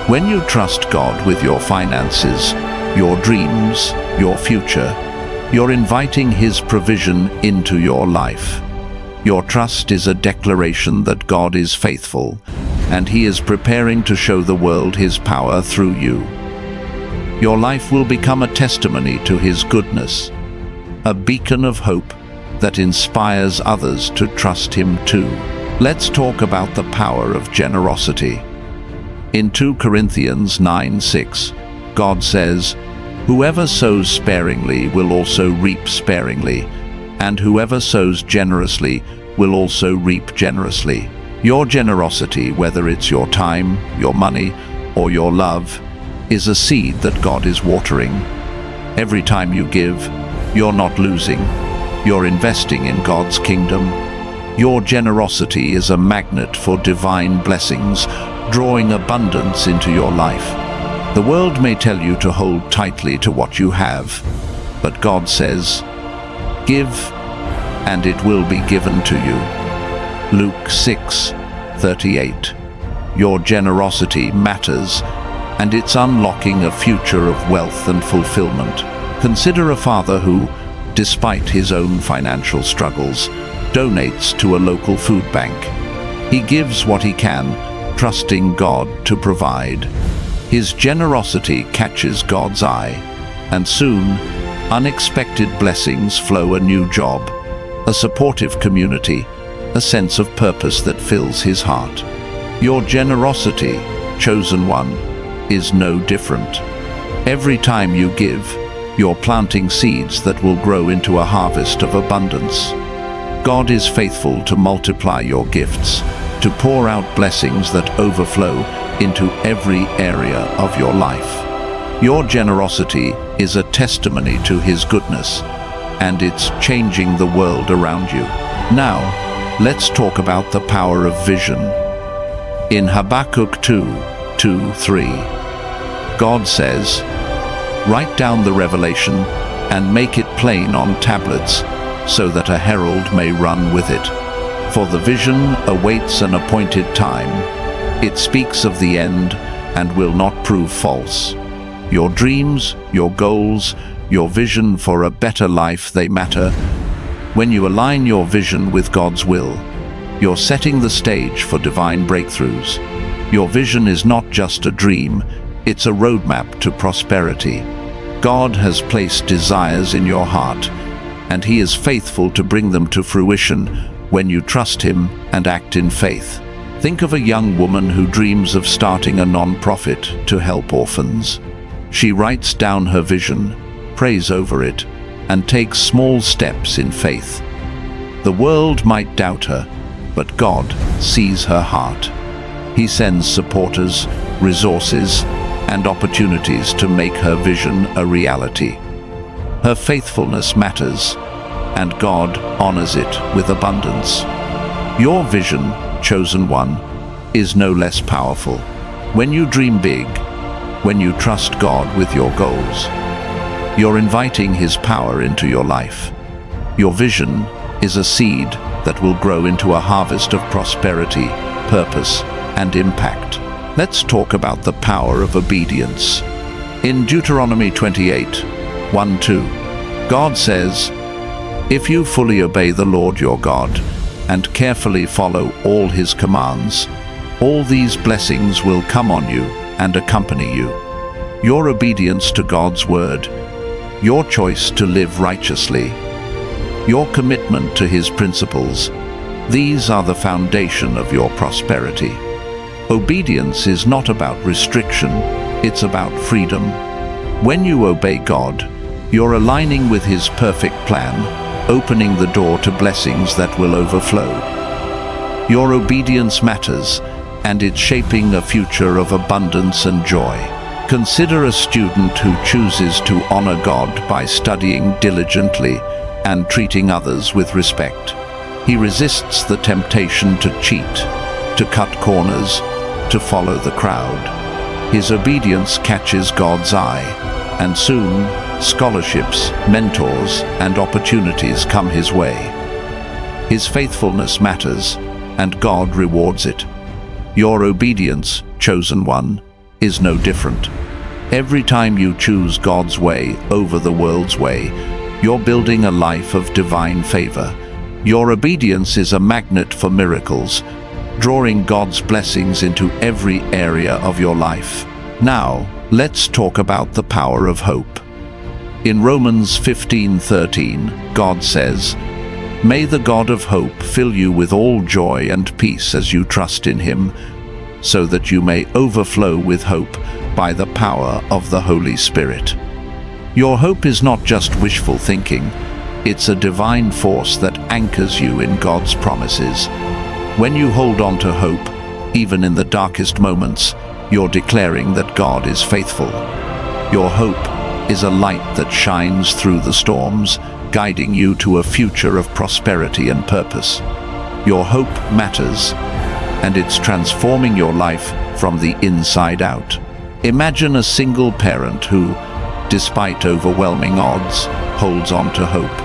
When you trust God with your finances, your dreams, your future, you're inviting His provision into your life. Your trust is a declaration that God is faithful, and He is preparing to show the world His power through you. Your life will become a testimony to His goodness, a beacon of hope that inspires others to trust Him too. Let's talk about the power of generosity. In 2 Corinthians 9:6, God says, "Whoever sows sparingly will also reap sparingly, and whoever sows generously will also reap generously." Your generosity, whether it's your time, your money, or your love, is a seed that God is watering. Every time you give, you're not losing. You're investing in God's kingdom. Your generosity is a magnet for divine blessings, drawing abundance into your life. The world may tell you to hold tightly to what you have, but God says, "Give, and it will be given to you." Luke 6:38. Your generosity matters, and it's unlocking a future of wealth and fulfillment. Consider a father who, despite his own financial struggles, donates to a local food bank. He gives what he can, trusting God to provide. His generosity catches God's eye, and soon, unexpected blessings flow: a new job, a supportive community, a sense of purpose that fills his heart. Your generosity, chosen one, is no different. Every time you give, you're planting seeds that will grow into a harvest of abundance. God is faithful to multiply your gifts, to pour out blessings that overflow into every area of your life. Your generosity is a testimony to His goodness, and it's changing the world around you. Now, let's talk about the power of vision. In Habakkuk 2:3, God says, "Write down the revelation and make it plain on tablets, so that a herald may run with it. For the vision awaits an appointed time. It speaks of the end and will not prove false." Your dreams, your goals, your vision for a better life, they matter. When you align your vision with God's will, you're setting the stage for divine breakthroughs. Your vision is not just a dream, it's a roadmap to prosperity. God has placed desires in your heart, and He is faithful to bring them to fruition when you trust Him and act in faith. Think of a young woman who dreams of starting a non-profit to help orphans. She writes down her vision, prays over it, and takes small steps in faith. The world might doubt her, but God sees her heart. He sends supporters, resources, and opportunities to make her vision a reality. Her faithfulness matters, and God honors it with abundance. Your vision, chosen one, is no less powerful. When you dream big, when you trust God with your goals, you're inviting His power into your life. Your vision is a seed that will grow into a harvest of prosperity, purpose, and impact. Let's talk about the power of obedience. In Deuteronomy 28:1-2, God says, "If you fully obey the Lord your God and carefully follow all His commands, all these blessings will come on you and accompany you." Your obedience to God's word, your choice to live righteously, your commitment to His principles, these are the foundation of your prosperity. Obedience is not about restriction, it's about freedom. When you obey God, you're aligning with His perfect plan, opening the door to blessings that will overflow. Your obedience matters, and it's shaping a future of abundance and joy. Consider a student who chooses to honor God by studying diligently and treating others with respect. He resists the temptation to cheat, to cut corners, to follow the crowd. His obedience catches God's eye, and soon scholarships, mentors, and opportunities come his way. His faithfulness matters, and God rewards it. Your obedience, chosen one, is no different. Every time you choose God's way over the world's way, you're building a life of divine favor. Your obedience is a magnet for miracles, drawing God's blessings into every area of your life. Now, let's talk about the power of hope. In Romans 15:13, God says, "May the God of hope fill you with all joy and peace as you trust in Him, so that you may overflow with hope by the power of the Holy Spirit." Your hope is not just wishful thinking, it's a divine force that anchors you in God's promises. When you hold on to hope, even in the darkest moments, you're declaring that God is faithful. Your hope is a light that shines through the storms, guiding you to a future of prosperity and purpose. Your hope matters, and it's transforming your life from the inside out. Imagine a single parent who, despite overwhelming odds, holds on to hope.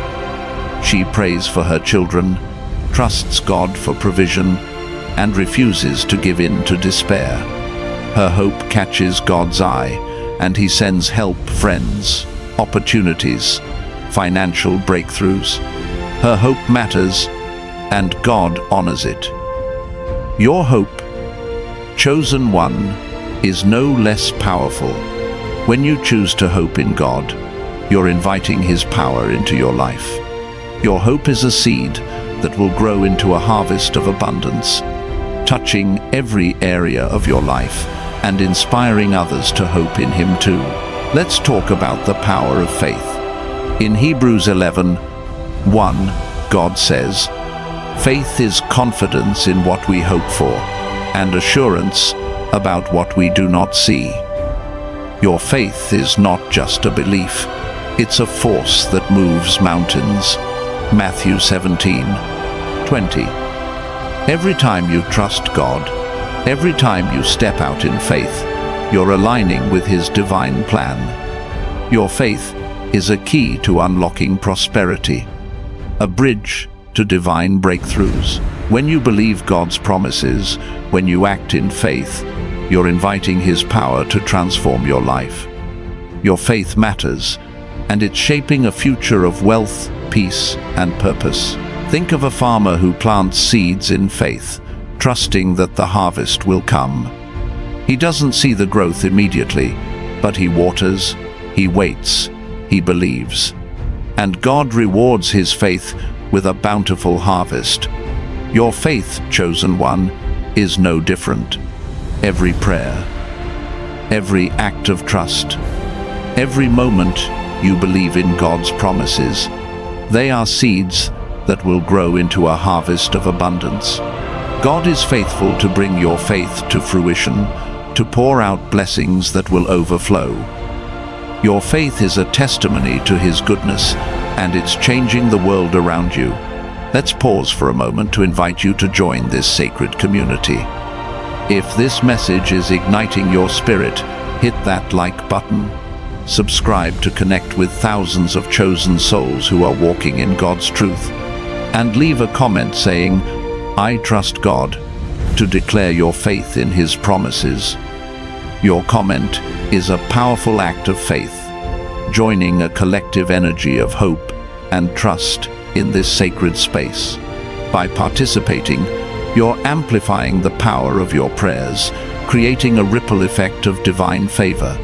She prays for her children, trusts God for provision, and refuses to give in to despair. Her hope catches God's eye, and He sends help, friends, opportunities, financial breakthroughs. Her hope matters, and God honors it. Your hope, chosen one, is no less powerful. When you choose to hope in God, you're inviting His power into your life. Your hope is a seed that will grow into a harvest of abundance, touching every area of your life and inspiring others to hope in Him too. Let's talk about the power of faith. In Hebrews 11:1, God says, Faith is confidence in what we hope for, and assurance about what we do not see. Your faith is not just a belief, it's a force that moves mountains. Matthew 17:20. Every time you trust God, every time you step out in faith, you're aligning with His divine plan. Your faith is a key to unlocking prosperity, a bridge to divine breakthroughs. When you believe God's promises, when you act in faith, you're inviting His power to transform your life. Your faith matters, and it's shaping a future of wealth, peace, and purpose. Think of a farmer who plants seeds in faith, trusting that the harvest will come. He doesn't see the growth immediately, but he waters, he waits, he believes. And God rewards his faith with a bountiful harvest. Your faith, chosen one, is no different. Every prayer, every act of trust, every moment you believe in God's promises, they are seeds that will grow into a harvest of abundance. God is faithful to bring your faith to fruition, to pour out blessings that will overflow. Your faith is a testimony to His goodness, and it's changing the world around you. Let's pause for a moment to invite you to join this sacred community. If this message is igniting your spirit, hit that like button. Subscribe to connect with thousands of chosen souls who are walking in God's truth. And leave a comment saying, "I trust God," to declare your faith in His promises. Your comment is a powerful act of faith, joining a collective energy of hope and trust in this sacred space. By participating, you're amplifying the power of your prayers, creating a ripple effect of divine favor.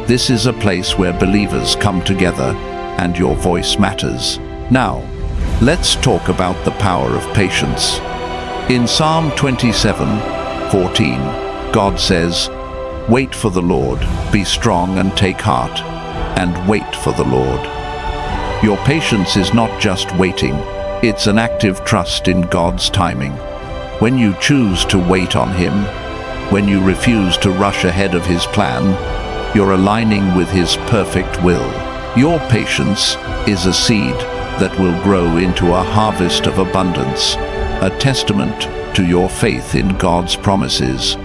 This is a place where believers come together, and your voice matters. Now, let's talk about the power of patience. In Psalm 27:14, God says, "Wait for the Lord, be strong and take heart, and wait for the Lord." Your patience is not just waiting, it's an active trust in God's timing. When you choose to wait on Him, when you refuse to rush ahead of His plan, you're aligning with His perfect will. Your patience is a seed that will grow into a harvest of abundance, a testament to your faith in God's promises.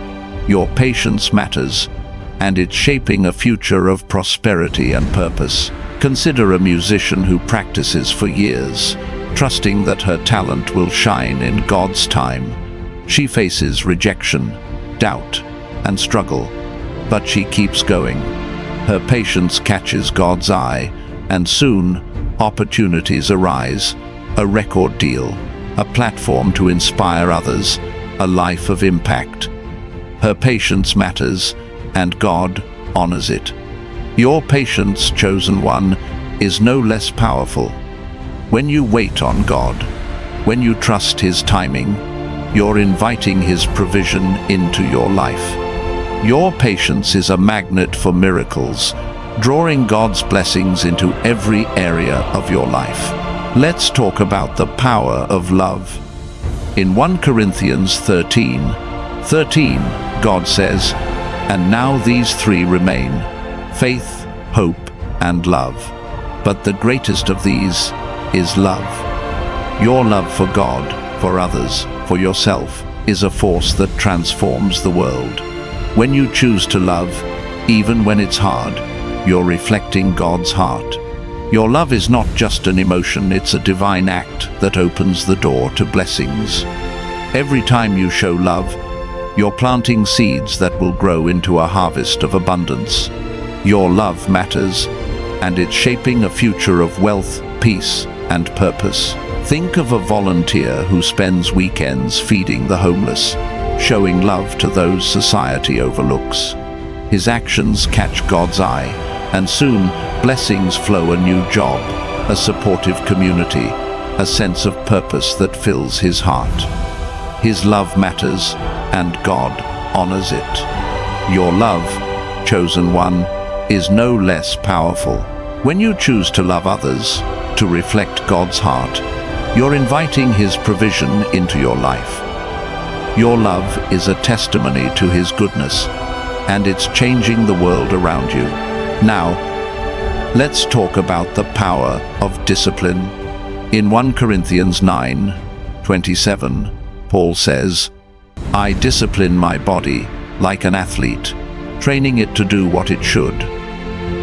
Your patience matters, and it's shaping a future of prosperity and purpose. Consider a musician who practices for years, trusting that her talent will shine in God's time. She faces rejection, doubt, and struggle, but she keeps going. Her patience catches God's eye, and soon, opportunities arise, a record deal, a platform to inspire others, a life of impact. Her patience matters, and God honors it. Your patience, chosen one, is no less powerful. When you wait on God, when you trust His timing, you're inviting His provision into your life. Your patience is a magnet for miracles, drawing God's blessings into every area of your life. Let's talk about the power of love. In 1 Corinthians 13:13, God says, "And now these three remain, faith, hope, and love. But the greatest of these is love." Your love for God, for others, for yourself, is a force that transforms the world. When you choose to love, even when it's hard, you're reflecting God's heart. Your love is not just an emotion, it's a divine act that opens the door to blessings. Every time you show love, you're planting seeds that will grow into a harvest of abundance. Your love matters, and it's shaping a future of wealth, peace, and purpose. Think of a volunteer who spends weekends feeding the homeless, showing love to those society overlooks. His actions catch God's eye, and soon blessings flow. A new job, a supportive community, a sense of purpose that fills his heart. His love matters, and God honors it. Your love, chosen one, is no less powerful. When you choose to love others, to reflect God's heart, You're inviting His provision into your life. Your love is a testimony to His goodness, and it's changing the world around you. Now, let's talk about the power of discipline. In 1 Corinthians 9:27, Paul says, "I discipline my body like an athlete, training it to do what it should."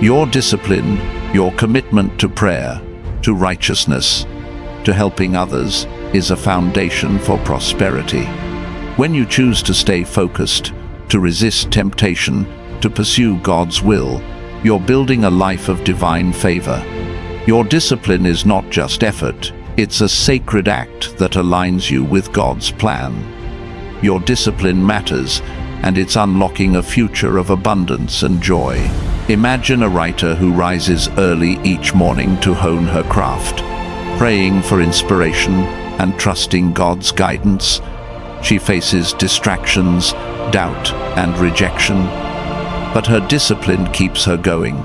Your discipline, your commitment to prayer, to righteousness, to helping others, is a foundation for prosperity. When you choose to stay focused, to resist temptation, to pursue God's will, you're building a life of divine favor. Your discipline is not just effort, it's a sacred act that aligns you with God's plan. Your discipline matters, and it's unlocking a future of abundance and joy. Imagine a writer who rises early each morning to hone her craft, praying for inspiration and trusting God's guidance. She faces distractions, doubt, and rejection, but her discipline keeps her going.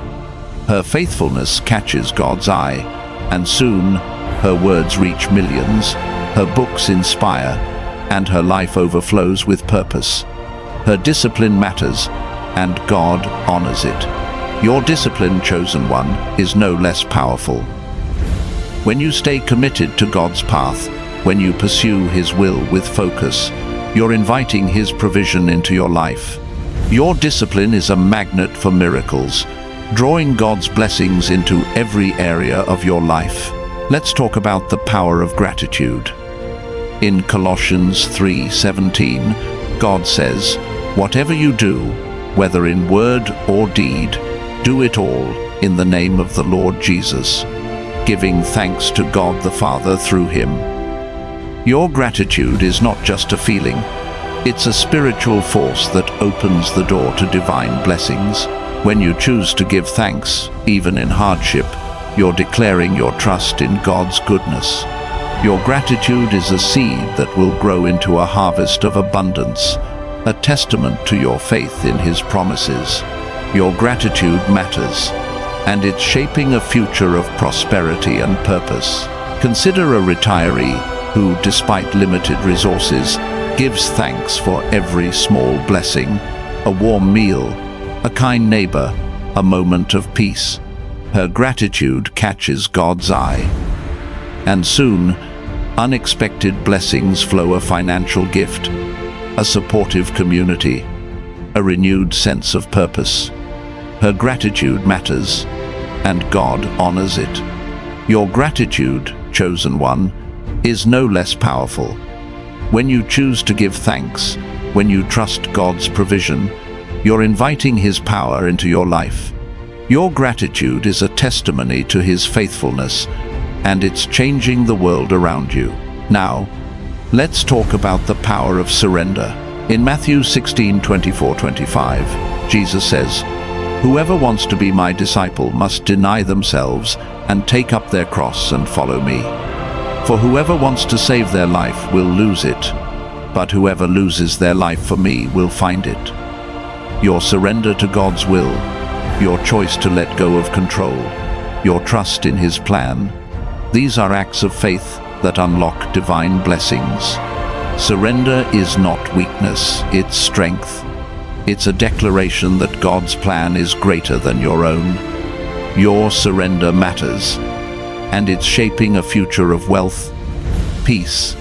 Her faithfulness catches God's eye, and soon her words reach millions, her books inspire, and her life overflows with purpose. Her discipline matters, and God honors it. Your discipline, chosen one, is no less powerful. When you stay committed to God's path, when you pursue His will with focus, you're inviting His provision into your life. Your discipline is a magnet for miracles, drawing God's blessings into every area of your life. Let's talk about the power of gratitude. In Colossians 3:17, God says, "Whatever you do, whether in word or deed, do it all in the name of the Lord Jesus, giving thanks to God the Father through Him." Your gratitude is not just a feeling, it's a spiritual force that opens the door to divine blessings. When you choose to give thanks, even in hardship, you're declaring your trust in God's goodness. Your gratitude is a seed that will grow into a harvest of abundance, a testament to your faith in His promises. Your gratitude matters, and it's shaping a future of prosperity and purpose. Consider a retiree who, despite limited resources, gives thanks for every small blessing, a warm meal, a kind neighbor, a moment of peace. Her gratitude catches God's eye, and soon, unexpected blessings flow: a financial gift, a supportive community, a renewed sense of purpose. Her gratitude matters, and God honors it. Your gratitude, chosen one, is no less powerful. When you choose to give thanks, when you trust God's provision, you're inviting His power into your life. Your gratitude is a testimony to His faithfulness, and it's changing the world around you. Now, let's talk about the power of surrender. In Matthew 16:24-25, Jesus says, "Whoever wants to be my disciple must deny themselves and take up their cross and follow me. For whoever wants to save their life will lose it, but whoever loses their life for me will find it." Your surrender to God's will, your choice to let go of control, your trust in His plan, these are acts of faith that unlock divine blessings. Surrender is not weakness, it's strength. It's a declaration that God's plan is greater than your own. Your surrender matters, and it's shaping a future of wealth, peace,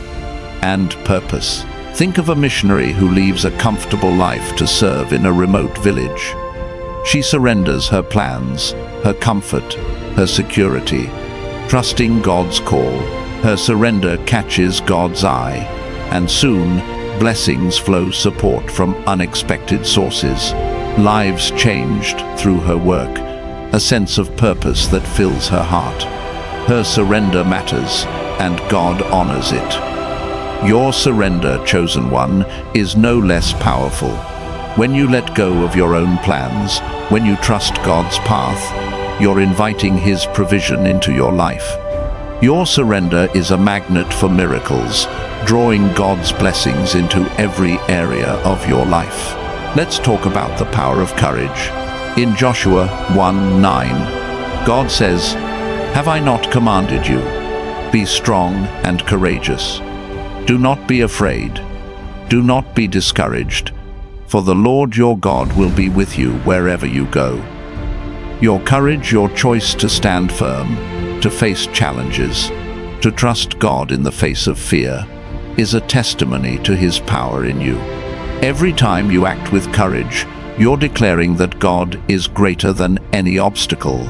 and purpose. Think of a missionary who leaves a comfortable life to serve in a remote village. She surrenders her plans, her comfort, her security, trusting God's call. Her surrender catches God's eye, and soon blessings flow: support from unexpected sources, lives changed through her work, a sense of purpose that fills her heart. Her surrender matters, and God honors it. Your surrender, chosen one, is no less powerful. When you let go of your own plans, when you trust God's path, you're inviting His provision into your life. Your surrender is a magnet for miracles, drawing God's blessings into every area of your life. Let's talk about the power of courage. In Joshua 1:9, God says, "Have I not commanded you? Be strong and courageous. Do not be afraid. Do not be discouraged, for the Lord your God will be with you wherever you go. Your courage, your choice to stand firm, to face challenges, to trust God in the face of fear, is a testimony to His power in you. Every time you act with courage, you're declaring that God is greater than any obstacle.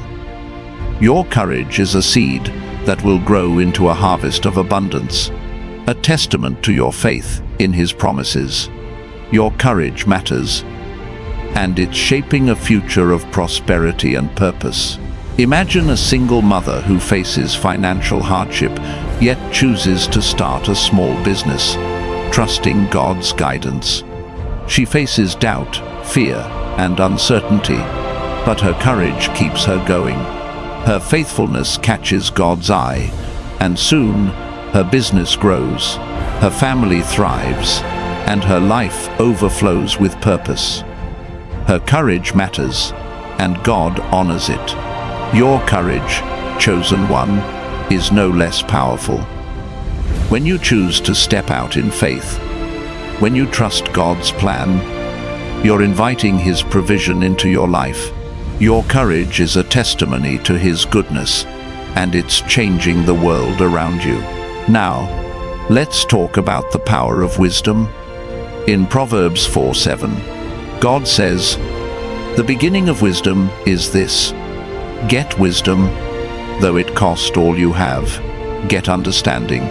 Your courage is a seed that will grow into a harvest of abundance, a testament to your faith in His promises. Your courage matters, and it's shaping a future of prosperity and purpose. Imagine a single mother who faces financial hardship, yet chooses to start a small business, trusting God's guidance. She faces doubt, fear, and uncertainty, but her courage keeps her going. Her faithfulness catches God's eye, and soon her business grows, her family thrives, and her life overflows with purpose. Her courage matters, and God honors it. Your courage, chosen one, is no less powerful. When you choose to step out in faith, when you trust God's plan, you're inviting His provision into your life. Your courage is a testimony to His goodness, and it's changing the world around you. Now, let's talk about the power of wisdom. In Proverbs 4:7, God says, "The beginning of wisdom is this: get wisdom, though it cost all you have. Get understanding."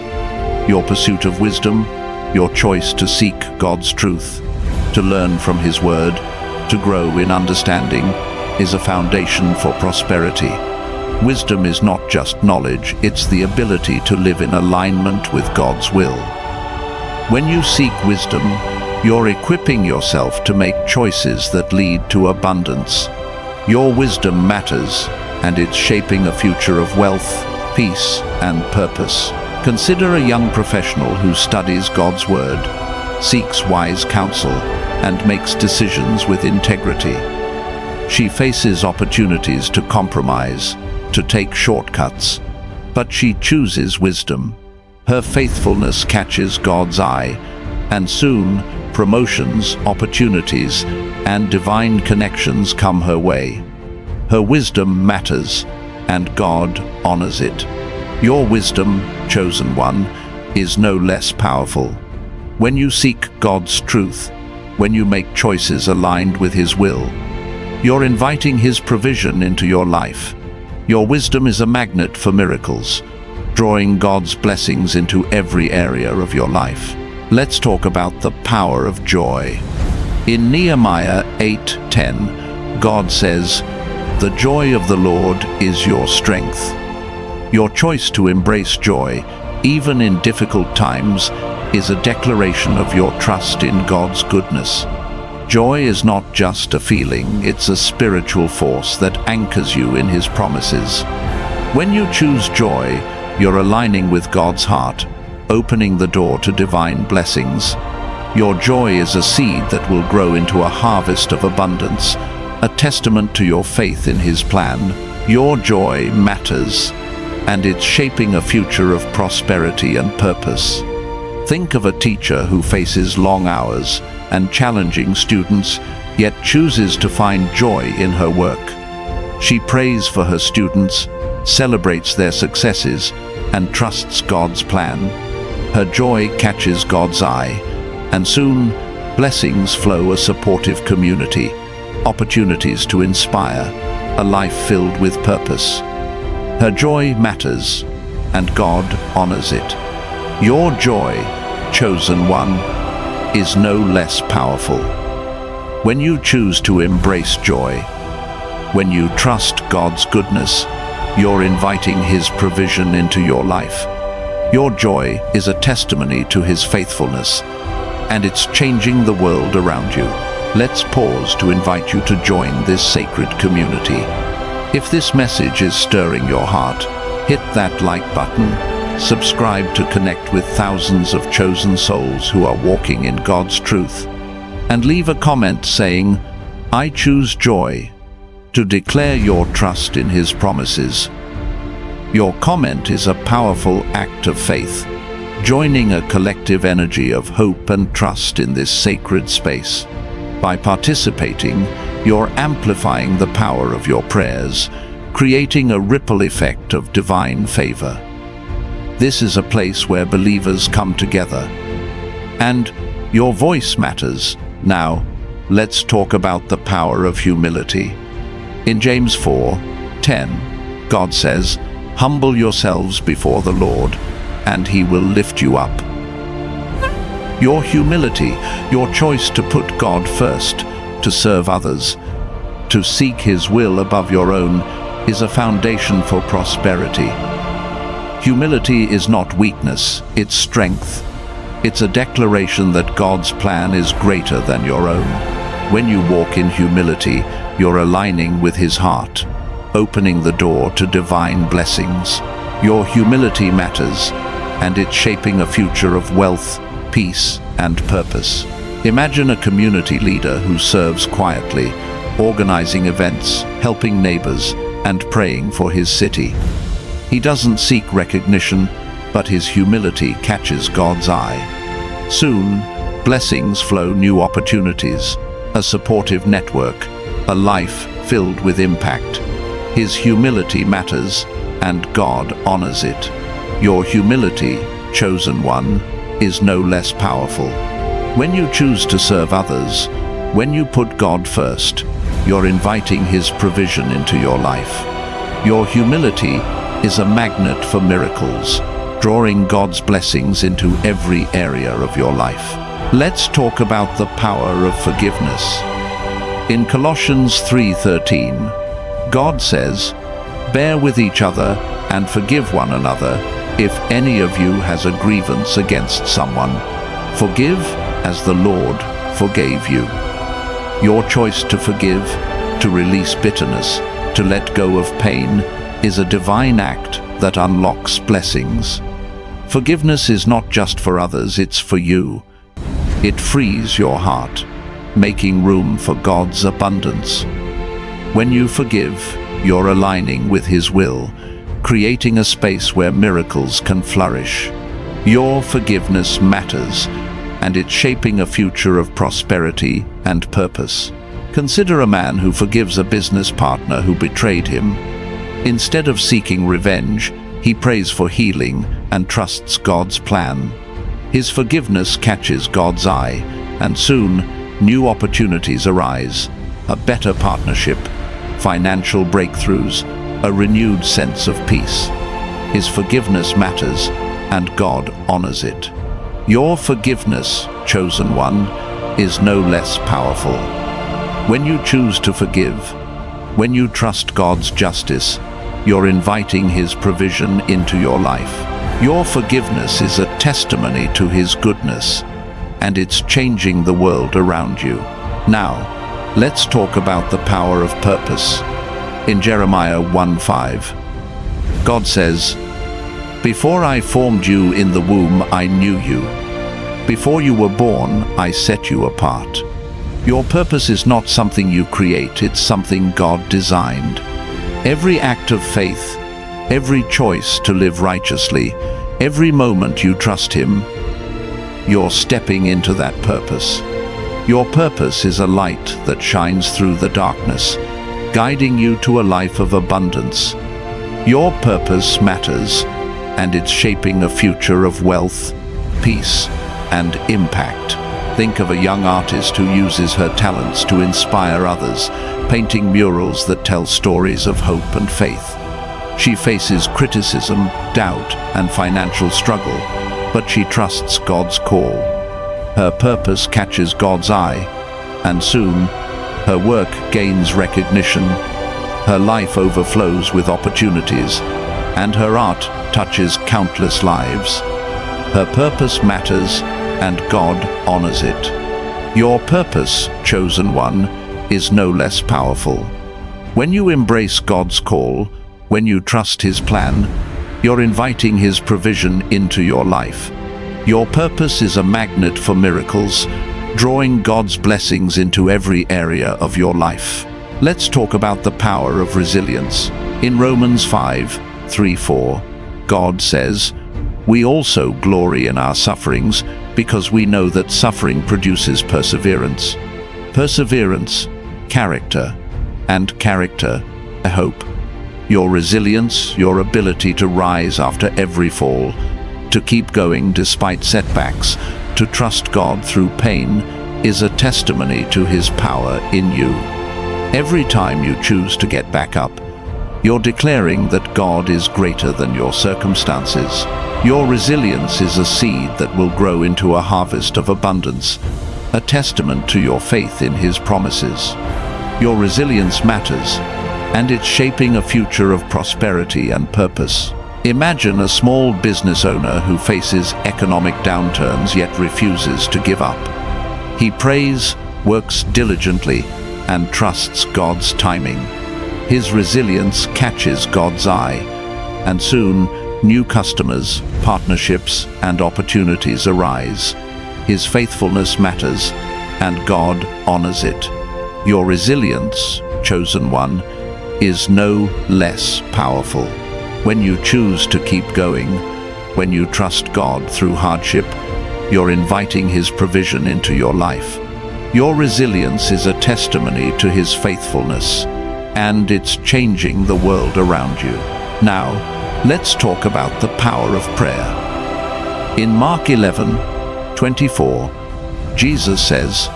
Your pursuit of wisdom, your choice to seek God's truth, to learn from His word, to grow in understanding, is a foundation for prosperity. Wisdom is not just knowledge, it's the ability to live in alignment with God's will. When you seek wisdom, you're equipping yourself to make choices that lead to abundance. Your wisdom matters, and it's shaping a future of wealth, peace, and purpose. Consider a young professional who studies God's word, seeks wise counsel, and makes decisions with integrity. She faces opportunities to compromise, to take shortcuts, but she chooses wisdom. Her faithfulness catches God's eye, and soon promotions, opportunities, and divine connections come her way. Her wisdom matters, and God honors it. Your wisdom, chosen one, is no less powerful. When you seek God's truth, when you make choices aligned with His will, you're inviting His provision into your life. Your wisdom is a magnet for miracles, drawing God's blessings into every area of your life. Let's talk about the power of joy. In Nehemiah 8:10, God says, "The joy of the Lord is your strength." Your choice to embrace joy, even in difficult times, is a declaration of your trust in God's goodness. Joy is not just a feeling, it's a spiritual force that anchors you in His promises. When you choose joy, you're aligning with God's heart, opening the door to divine blessings. Your joy is a seed that will grow into a harvest of abundance, a testament to your faith in His plan. Your joy matters, and it's shaping a future of prosperity and purpose. Think of a teacher who faces long hours and challenging students, yet chooses to find joy in her work. She prays for her students, celebrates their successes, and trusts God's plan. Her joy catches God's eye, and soon blessings flow, a supportive community, opportunities to inspire, a life filled with purpose. Her joy matters, and God honors it. Your joy, chosen one, is no less powerful. When you choose to embrace joy, when you trust God's goodness, you're inviting His provision into your life. Your joy is a testimony to His faithfulness, and it's changing the world around you. Let's pause to invite you to join this sacred community. If this message is stirring your heart, hit that like button, subscribe to connect with thousands of chosen souls who are walking in God's truth, and leave a comment saying, "I choose joy," to declare your trust in His promises. Your comment is a powerful act of faith, joining a collective energy of hope and trust in this sacred space. By participating, you're amplifying the power of your prayers, creating a ripple effect of divine favor. This is a place where believers come together. And your voice matters. Now, let's talk about the power of humility. In James 4:10, God says, "Humble yourselves before the Lord, and He will lift you up." Your humility, your choice to put God first, to serve others, to seek His will above your own, is a foundation for prosperity. Humility is not weakness, it's strength. It's a declaration that God's plan is greater than your own. When you walk in humility, you're aligning with His heart, opening the door to divine blessings. Your humility matters, and it's shaping a future of wealth, peace, and purpose. Imagine a community leader who serves quietly, organizing events, helping neighbors, and praying for his city. He doesn't seek recognition, but his humility catches God's eye. Soon, blessings flow, new opportunities, a supportive network, a life filled with impact. His humility matters, and God honors it. Your humility, chosen one, is no less powerful. When you choose to serve others, when you put God first, you're inviting His provision into your life. Your humility is a magnet for miracles, drawing God's blessings into every area of your life. Let's talk about the power of forgiveness. In Colossians 3:13, God says, "Bear with each other and forgive one another if any of you has a grievance against someone. Forgive as the Lord forgave you." Your choice to forgive, to release bitterness, to let go of pain, is a divine act that unlocks blessings. Forgiveness is not just for others, it's for you. It frees your heart, making room for God's abundance. When you forgive, you're aligning with His will, creating a space where miracles can flourish. Your forgiveness matters, and it's shaping a future of prosperity and purpose. Consider a man who forgives a business partner who betrayed him. Instead of seeking revenge, he prays for healing and trusts God's plan. His forgiveness catches God's eye, and soon, new opportunities arise. A better partnership, financial breakthroughs, a renewed sense of peace. His forgiveness matters, and God honors it. Your forgiveness, chosen one, is no less powerful. When you choose to forgive, when you trust God's justice, you're inviting His provision into your life. Your forgiveness is a testimony to His goodness, and it's changing the world around you. Now, let's talk about the power of purpose. In Jeremiah 1:5, God says, "Before I formed you in the womb, I knew you. Before you were born, I set you apart." Your purpose is not something you create, it's something God designed. Every act of faith, every choice to live righteously, every moment you trust Him, you're stepping into that purpose. Your purpose is a light that shines through the darkness, guiding you to a life of abundance. Your purpose matters, and it's shaping a future of wealth, peace, and impact. Think of a young artist who uses her talents to inspire others, painting murals that tell stories of hope and faith. She faces criticism, doubt, and financial struggle, but she trusts God's call. Her purpose catches God's eye, and soon, her work gains recognition. Her life overflows with opportunities, and her art touches countless lives. Her purpose matters, and God honors it. Your purpose, chosen one, is no less powerful. When you embrace God's call, when you trust His plan, you're inviting His provision into your life. Your purpose is a magnet for miracles, drawing God's blessings into every area of your life. Let's talk about the power of resilience. In Romans 5, 3:4, God says, "We also glory in our sufferings because we know that suffering produces perseverance. Perseverance, character, and character, a hope." Your resilience, your ability to rise after every fall, to keep going despite setbacks, to trust God through pain, is a testimony to His power in you. Every time you choose to get back up, you're declaring that God is greater than your circumstances. Your resilience is a seed that will grow into a harvest of abundance, a testament to your faith in His promises. Your resilience matters, and it's shaping a future of prosperity and purpose. Imagine a small business owner who faces economic downturns yet refuses to give up. He prays, works diligently, and trusts God's timing. His resilience catches God's eye, and soon new customers, partnerships, and opportunities arise. His faithfulness matters, and God honors it. Your resilience, chosen one, is no less powerful. When you choose to keep going, when you trust God through hardship, you're inviting His provision into your life. Your resilience is a testimony to His faithfulness, and it's changing the world around you. Now, let's talk about the power of prayer. In Mark 11:24, Jesus says,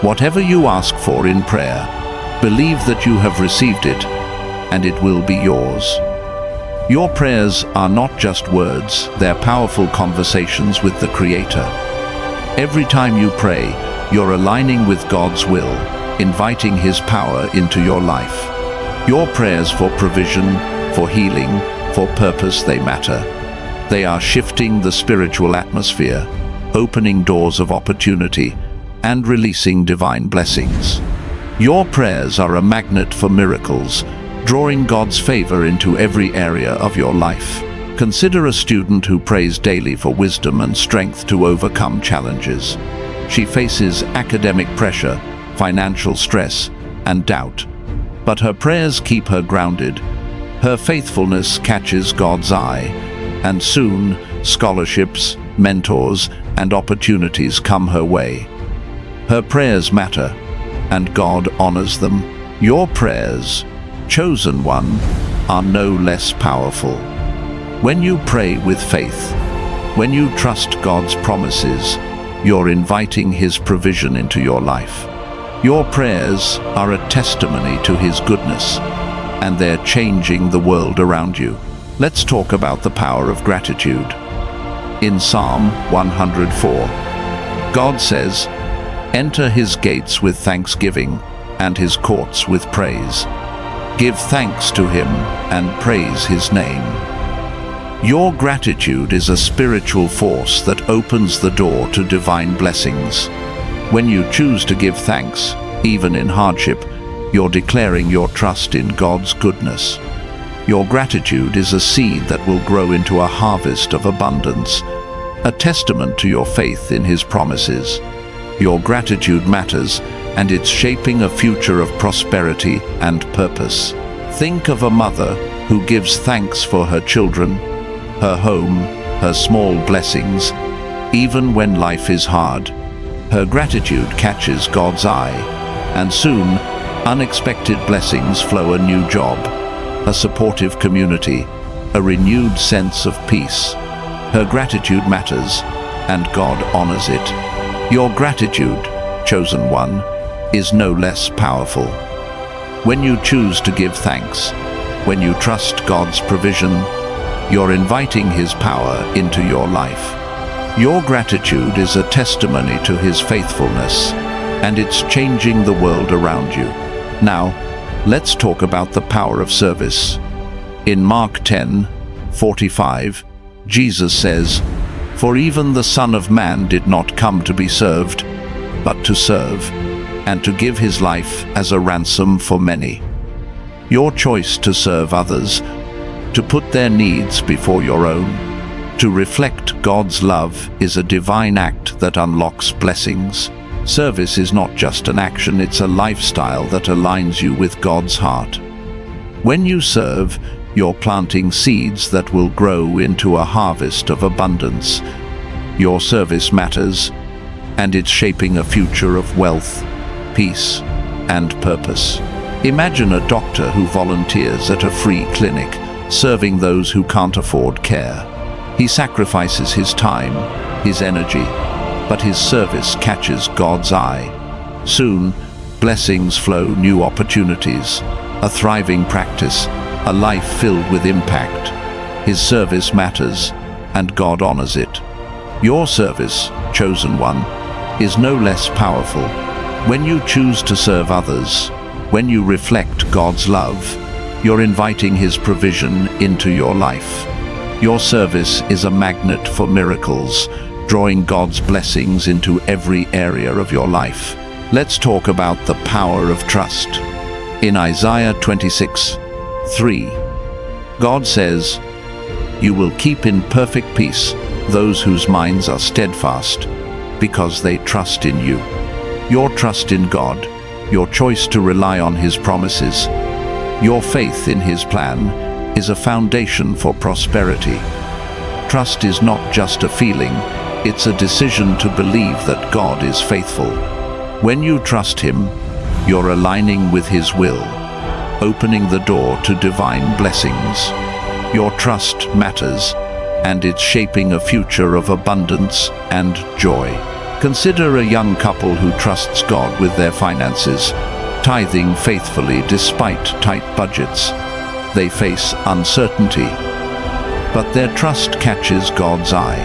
"Whatever you ask for in prayer, believe that you have received it, and it will be yours." Your prayers are not just words, they're powerful conversations with the Creator. Every time you pray, you're aligning with God's will, inviting His power into your life. Your prayers for provision, for healing, for purpose, they matter. They are shifting the spiritual atmosphere, opening doors of opportunity, and releasing divine blessings. Your prayers are a magnet for miracles, drawing God's favor into every area of your life. Consider a student who prays daily for wisdom and strength to overcome challenges. She faces academic pressure, financial stress, and doubt. But her prayers keep her grounded. Her faithfulness catches God's eye, and soon scholarships, mentors, and opportunities come her way. Her prayers matter, and God honors them. Your prayers, chosen one, are no less powerful. When you pray with faith, when you trust God's promises, you're inviting His provision into your life. Your prayers are a testimony to His goodness, and they're changing the world around you. Let's talk about the power of gratitude. In Psalm 104, God says, "Enter His gates with thanksgiving, and His courts with praise. Give thanks to Him and praise His name." Your gratitude is a spiritual force that opens the door to divine blessings. When you choose to give thanks, even in hardship, you're declaring your trust in God's goodness. Your gratitude is a seed that will grow into a harvest of abundance, a testament to your faith in His promises. Your gratitude matters, and it's shaping a future of prosperity and purpose. Think of a mother who gives thanks for her children, her home, her small blessings, even when life is hard. Her gratitude catches God's eye, and soon, unexpected blessings flow: a new job, a supportive community, a renewed sense of peace. Her gratitude matters, and God honors it. Your gratitude, chosen one, is no less powerful. When you choose to give thanks, when you trust God's provision, you're inviting His power into your life. Your gratitude is a testimony to His faithfulness, and it's changing the world around you. Now, let's talk about the power of service. In Mark 10:45, Jesus says, "For even the Son of Man did not come to be served, but to serve, and to give His life as a ransom for many." Your choice to serve others, to put their needs before your own, to reflect God's love, is a divine act that unlocks blessings. Service is not just an action, it's a lifestyle that aligns you with God's heart. When you serve, You're planting seeds that will grow into a harvest of abundance. Your service matters, and it's shaping a future of wealth, peace, and purpose. Imagine a doctor who volunteers at a free clinic, serving those who can't afford care. He sacrifices his time, his energy, but his service catches God's eye. Soon, blessings flow, new opportunities, a thriving practice, a life filled with impact. His service matters, and God honors it. Your service, chosen one, is no less powerful. When you choose to serve others, when you reflect God's love, you're inviting His provision into your life. Your service is a magnet for miracles, drawing God's blessings into every area of your life. Let's talk about the power of trust. In Isaiah 26:3, God says, "You will keep in perfect peace those whose minds are steadfast, because they trust in you." Your trust in God, your choice to rely on His promises, your faith in His plan is a foundation for prosperity. Trust is not just a feeling, it's a decision to believe that God is faithful. When you trust Him, you're aligning with His will, opening the door to divine blessings. Your trust matters, and it's shaping a future of abundance and joy. Consider a young couple who trusts God with their finances, tithing faithfully despite tight budgets. They face uncertainty, but their trust catches God's eye.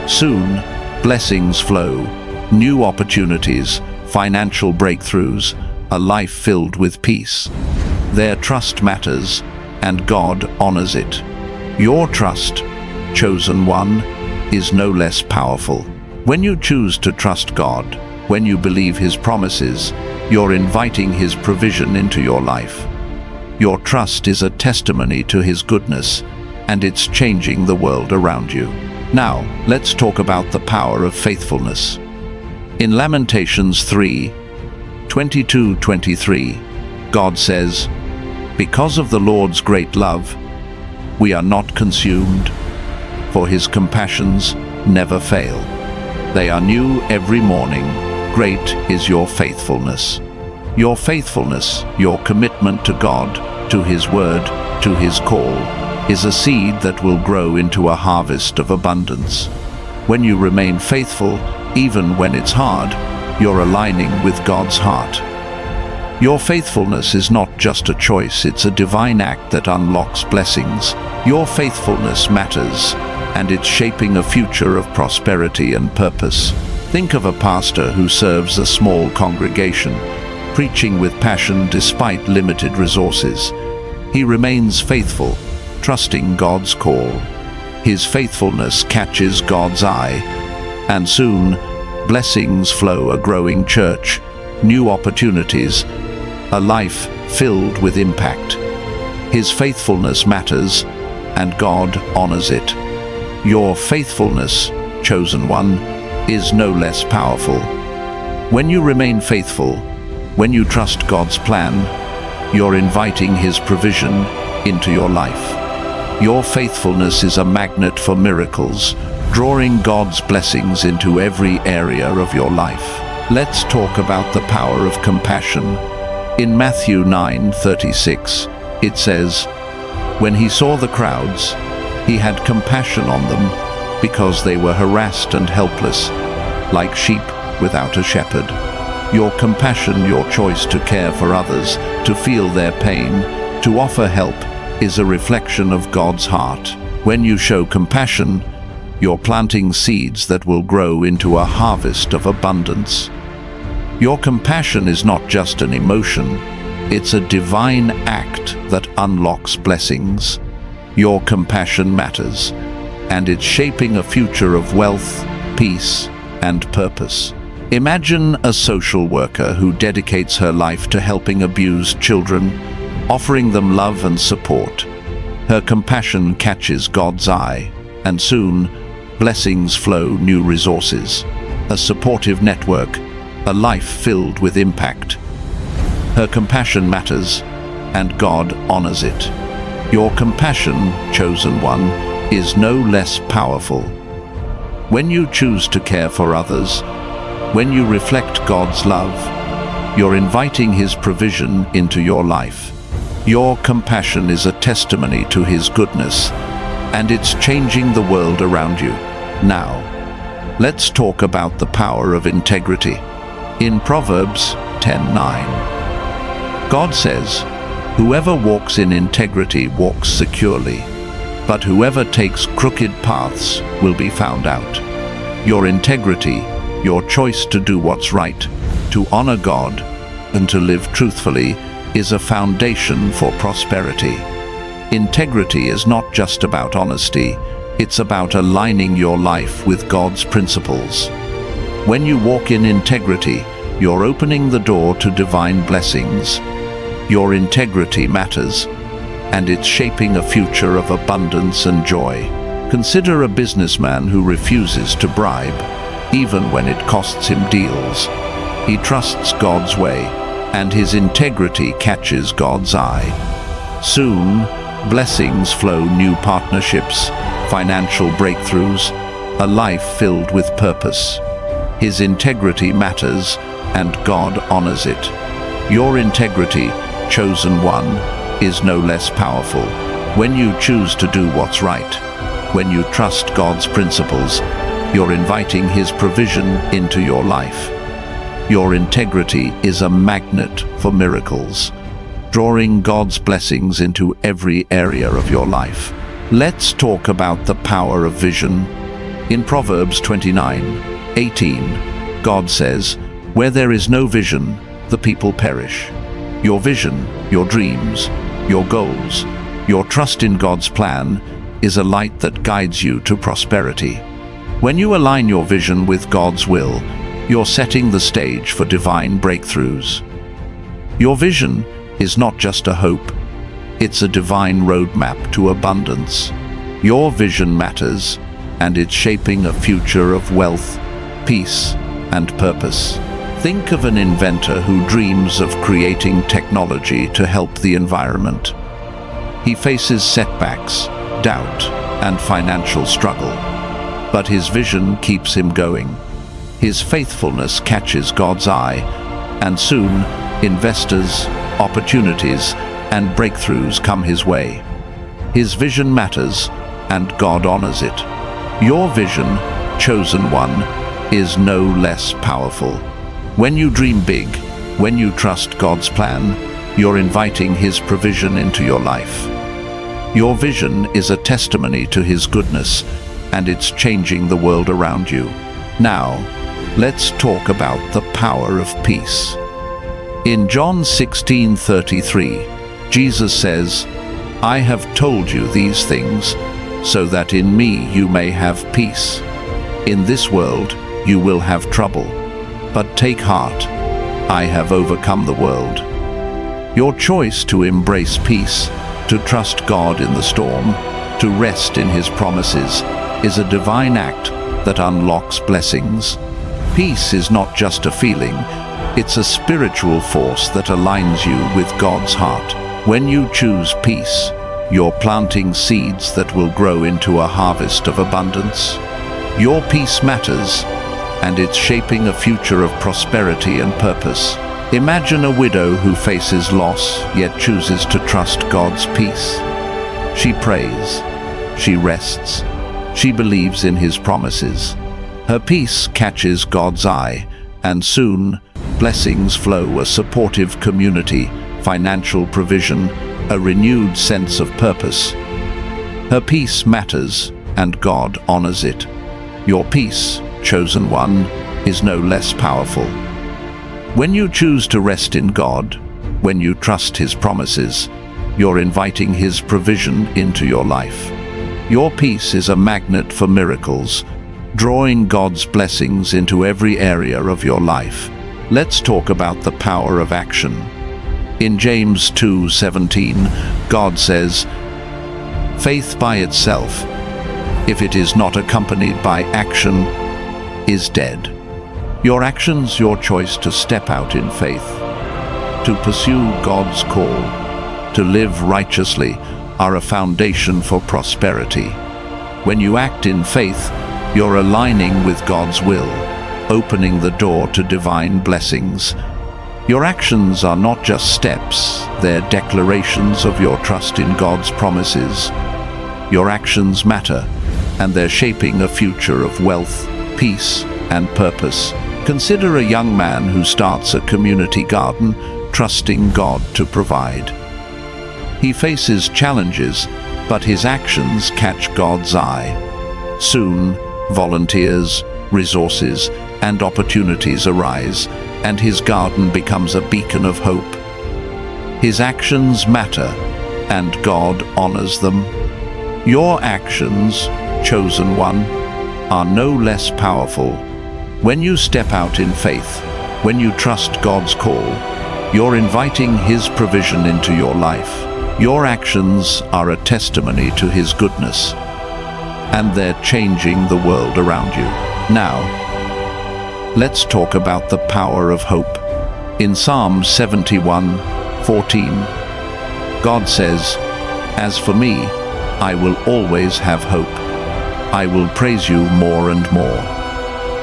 Soon, blessings flow, new opportunities, financial breakthroughs, a life filled with peace. Their trust matters, and God honors it. Your trust, chosen one, is no less powerful. When you choose to trust God, when you believe His promises, you're inviting His provision into your life. Your trust is a testimony to His goodness, and it's changing the world around you. Now, let's talk about the power of faithfulness. In Lamentations 3:22-23, God says, "Because of the Lord's great love, we are not consumed, for His compassions never fail. They are new every morning. Great is your faithfulness." Your faithfulness, your commitment to God, to His word, to His call, is a seed that will grow into a harvest of abundance. When you remain faithful, even when it's hard, you're aligning with God's heart. Your faithfulness is not just a choice, it's a divine act that unlocks blessings. Your faithfulness matters, and it's shaping a future of prosperity and purpose. Think of a pastor who serves a small congregation, preaching with passion despite limited resources. He remains faithful, trusting God's call. His faithfulness catches God's eye, and soon, blessings flow, a growing church, new opportunities, a life filled with impact. His faithfulness matters, and God honors it. Your faithfulness, chosen one, is no less powerful. When you remain faithful, when you trust God's plan, you're inviting His provision into your life. Your faithfulness is a magnet for miracles, drawing God's blessings into every area of your life. Let's talk about the power of compassion. In Matthew 9:36, it says, "When He saw the crowds, He had compassion on them, because they were harassed and helpless, like sheep without a shepherd." Your compassion, your choice to care for others, to feel their pain, to offer help, is a reflection of God's heart. When you show compassion, you're planting seeds that will grow into a harvest of abundance. Your compassion is not just an emotion, it's a divine act that unlocks blessings. Your compassion matters, and it's shaping a future of wealth, peace, and purpose. Imagine a social worker who dedicates her life to helping abused children, offering them love and support. Her compassion catches God's eye, and soon, blessings flow, new resources, a supportive network, a life filled with impact. Her compassion matters, and God honors it. Your compassion, chosen one, is no less powerful. When you choose to care for others, when you reflect God's love, you're inviting His provision into your life. Your compassion is a testimony to His goodness, and it's changing the world around you. Now, let's talk about the power of integrity. In Proverbs 10:9, God says, "Whoever walks in integrity walks securely, but whoever takes crooked paths will be found out." Your integrity, your choice to do what's right, to honor God, and to live truthfully, is a foundation for prosperity. Integrity is not just about honesty, it's about aligning your life with God's principles. When you walk in integrity, you're opening the door to divine blessings. Your integrity matters, and it's shaping a future of abundance and joy. Consider a businessman who refuses to bribe, even when it costs him deals. He trusts God's way, and his integrity catches God's eye. Soon, blessings flow, new partnerships, financial breakthroughs, a life filled with purpose. His integrity matters, and God honors it. Your integrity, chosen one, is no less powerful. When you choose to do what's right, when you trust God's principles, you're inviting His provision into your life. Your integrity is a magnet for miracles, drawing God's blessings into every area of your life. Let's talk about the power of vision. In Proverbs 29:18, God says, "Where there is no vision, the people perish." Your vision, your dreams, your goals, your trust in God's plan is a light that guides you to prosperity. When you align your vision with God's will, you're setting the stage for divine breakthroughs. Your vision is not just a hope, it's a divine roadmap to abundance. Your vision matters, and it's shaping a future of wealth, peace, and purpose. Think of an inventor who dreams of creating technology to help the environment. He faces setbacks, doubt, and financial struggle, but his vision keeps him going. His faithfulness catches God's eye, and soon, investors, opportunities, and breakthroughs come his way. His vision matters, and God honors it. Your vision, chosen one, is no less powerful. When you dream big, when you trust God's plan, you're inviting His provision into your life. Your vision is a testimony to His goodness, and it's changing the world around you. Now, let's talk about the power of peace. In John 16:33, Jesus says, "I have told you these things, so that in me you may have peace. In this world you will have trouble, but take heart, I have overcome the world." Your choice to embrace peace, to trust God in the storm, to rest in His promises, is a divine act that unlocks blessings. Peace is not just a feeling, it's a spiritual force that aligns you with God's heart. When you choose peace, you're planting seeds that will grow into a harvest of abundance. Your peace matters, and it's shaping a future of prosperity and purpose. Imagine a widow who faces loss, yet chooses to trust God's peace. She prays, she rests, she believes in His promises. Her peace catches God's eye, and soon, blessings flow, a supportive community, financial provision, a renewed sense of purpose. Her peace matters, and God honors it. Your peace, chosen one, is no less powerful. When you choose to rest in God, when you trust His promises, you're inviting His provision into your life. Your peace is a magnet for miracles, drawing God's blessings into every area of your life. Let's talk about the power of action. In James 2:17, God says, "Faith by itself, if it is not accompanied by action, is dead." Your actions, your choice to step out in faith, to pursue God's call, to live righteously, are a foundation for prosperity. When you act in faith, you're aligning with God's will, opening the door to divine blessings. Your actions are not just steps, they're declarations of your trust in God's promises. Your actions matter, and they're shaping a future of wealth, peace, and purpose. Consider a young man who starts a community garden, trusting God to provide. He faces challenges, but his actions catch God's eye. Soon, volunteers, resources, and opportunities arise, and his garden becomes a beacon of hope. His actions matter, and God honors them. Your actions, chosen one, are no less powerful. When you step out in faith, when you trust God's call, you're inviting His provision into your life. Your actions are a testimony to His goodness, and they're changing the world around you. Now, let's talk about the power of hope. In Psalm 71:14, God says, "As for me, I will always have hope. I will praise you more and more."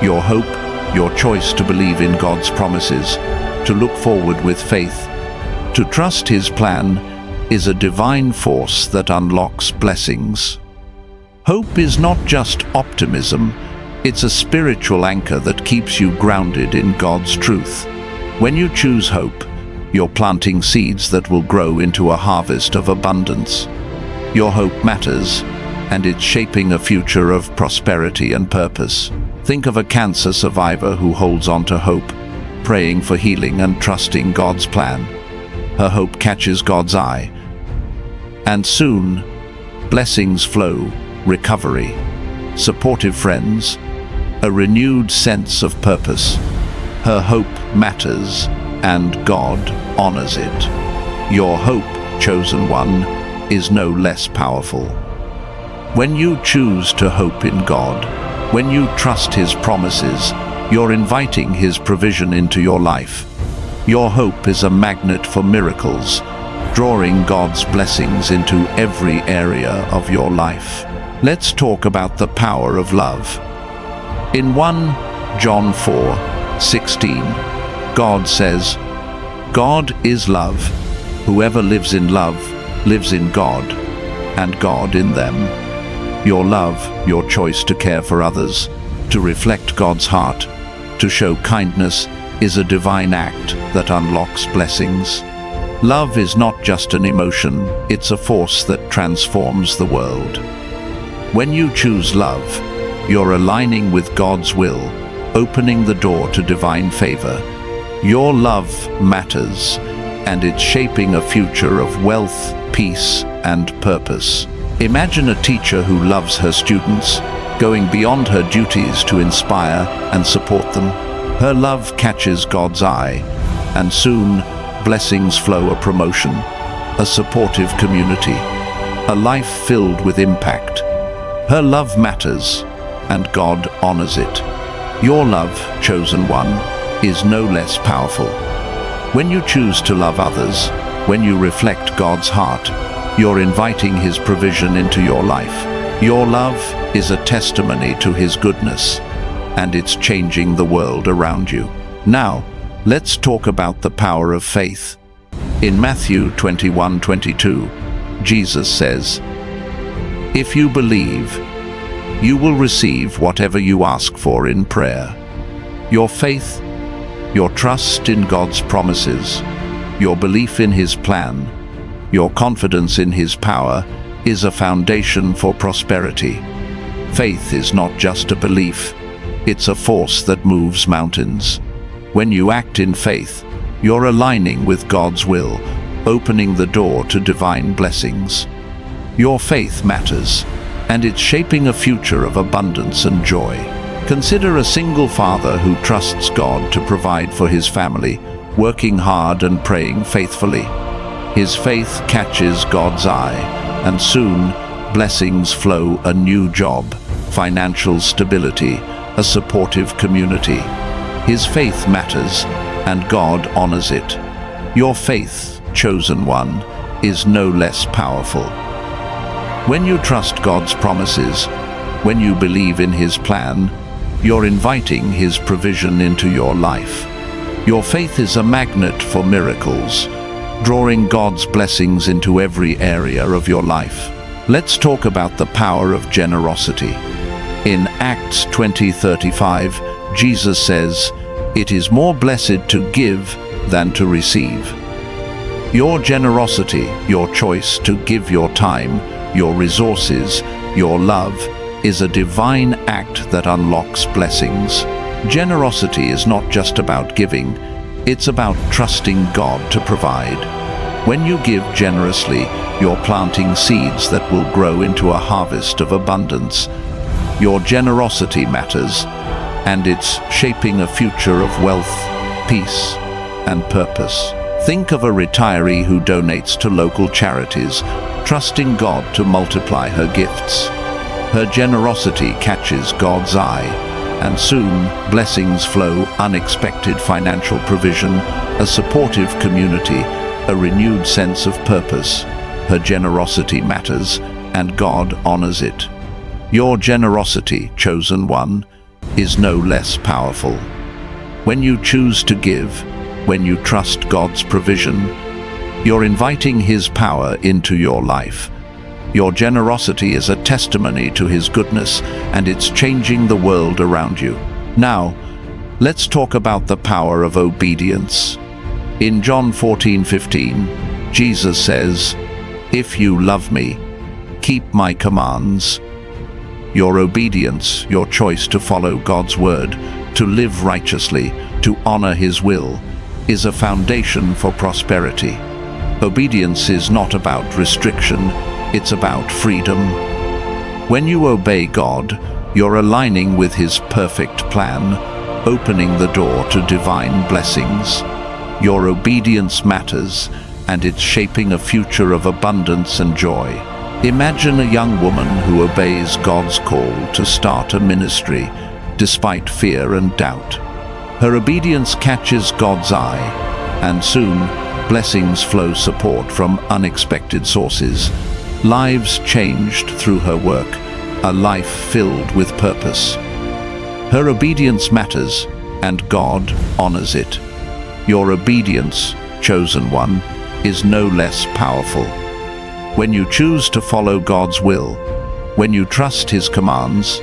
Your hope, your choice to believe in God's promises, to look forward with faith, to trust His plan, is a divine force that unlocks blessings. Hope is not just optimism, it's a spiritual anchor that keeps you grounded in God's truth. When you choose hope, you're planting seeds that will grow into a harvest of abundance. Your hope matters, and it's shaping a future of prosperity and purpose. Think of a cancer survivor who holds on to hope, praying for healing and trusting God's plan. Her hope catches God's eye, and soon, blessings flow, recovery, supportive friends, a renewed sense of purpose. Her hope matters, and God honors it. Your hope, chosen one, is no less powerful. When you choose to hope in God, when you trust His promises, you're inviting His provision into your life. Your hope is a magnet for miracles, drawing God's blessings into every area of your life. Let's talk about the power of love. In 1 John 4:16, God says, "God is love. Whoever lives in love lives in God, and God in them." Your love, your choice to care for others, to reflect God's heart, to show kindness, is a divine act that unlocks blessings. Love is not just an emotion, it's a force that transforms the world. When you choose love, you're aligning with God's will, opening the door to divine favor. Your love matters, and it's shaping a future of wealth, peace, and purpose. Imagine a teacher who loves her students, going beyond her duties to inspire and support them. Her love catches God's eye, and soon, blessings flow. A promotion, a supportive community, a life filled with impact. Her love matters, and God honors it. Your love, chosen one, is no less powerful. When you choose to love others, when you reflect God's heart, you're inviting His provision into your life. Your love is a testimony to His goodness, and it's changing the world around you. Now, let's talk about the power of faith. In Matthew 21:22, Jesus says, "If you believe, you will receive whatever you ask for in prayer." Your faith, your trust in God's promises, your belief in His plan, your confidence in His power is a foundation for prosperity. Faith is not just a belief, it's a force that moves mountains. When you act in faith, you're aligning with God's will, opening the door to divine blessings. Your faith matters, and it's shaping a future of abundance and joy. Consider a single father who trusts God to provide for his family, working hard and praying faithfully. His faith catches God's eye, and soon, blessings flow. A new job, financial stability, a supportive community. His faith matters, and God honors it. Your faith, chosen one, is no less powerful. When you trust God's promises, when you believe in His plan, you're inviting His provision into your life. Your faith is a magnet for miracles, drawing God's blessings into every area of your life. Let's talk about the power of generosity. In Acts 20:35, Jesus says, "It is more blessed to give than to receive." Your generosity, your choice to give your time, your resources, your love, is a divine act that unlocks blessings. Generosity is not just about giving, it's about trusting God to provide. When you give generously, you're planting seeds that will grow into a harvest of abundance. Your generosity matters, and it's shaping a future of wealth, peace, and purpose. Think of a retiree who donates to local charities, trusting God to multiply her gifts. Her generosity catches God's eye, and soon blessings flow, unexpected financial provision, a supportive community, a renewed sense of purpose. Her generosity matters, and God honors it. Your generosity, chosen one, is no less powerful. When you choose to give, when you trust God's provision, you're inviting His power into your life. Your generosity is a testimony to His goodness, and it's changing the world around you. Now, let's talk about the power of obedience. In John 14:15, Jesus says, "If you love me, keep my commands." Your obedience, your choice to follow God's word, to live righteously, to honor His will, is a foundation for prosperity. Obedience is not about restriction, it's about freedom. When you obey God, you're aligning with His perfect plan, opening the door to divine blessings. Your obedience matters, and it's shaping a future of abundance and joy. Imagine a young woman who obeys God's call to start a ministry, despite fear and doubt. Her obedience catches God's eye, and soon blessings flow, support from unexpected sources. Lives changed through her work, a life filled with purpose. Her obedience matters, and God honors it. Your obedience, chosen one, is no less powerful. When you choose to follow God's will, when you trust His commands,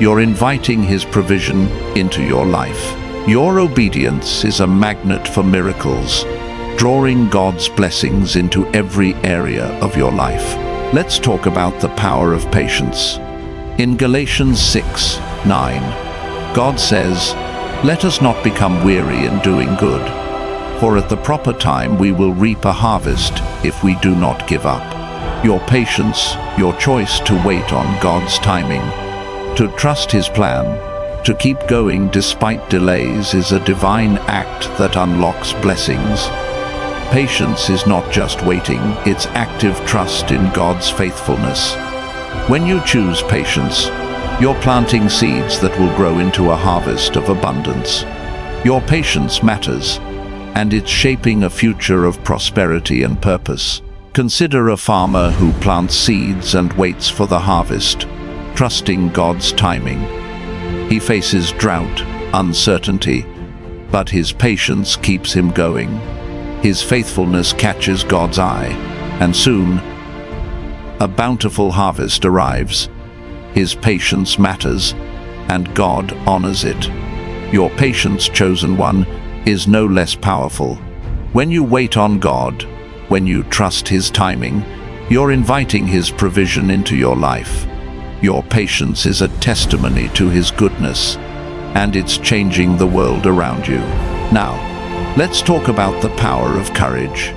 you're inviting His provision into your life. Your obedience is a magnet for miracles, drawing God's blessings into every area of your life. Let's talk about the power of patience. In Galatians 6:9, God says, "Let us not become weary in doing good, for at the proper time we will reap a harvest if we do not give up." Your patience, your choice to wait on God's timing, to trust His plan, to keep going despite delays, is a divine act that unlocks blessings. Patience is not just waiting, it's active trust in God's faithfulness. When you choose patience, you're planting seeds that will grow into a harvest of abundance. Your patience matters, and it's shaping a future of prosperity and purpose. Consider a farmer who plants seeds and waits for the harvest, trusting God's timing. He faces drought, uncertainty, but his patience keeps him going. His faithfulness catches God's eye, and soon a bountiful harvest arrives. His patience matters, and God honors it. Your patience, chosen one, is no less powerful. When you wait on God, when you trust His timing, you're inviting His provision into your life. Your patience is a testimony to His goodness, and it's changing the world around you. Now, let's talk about the power of courage.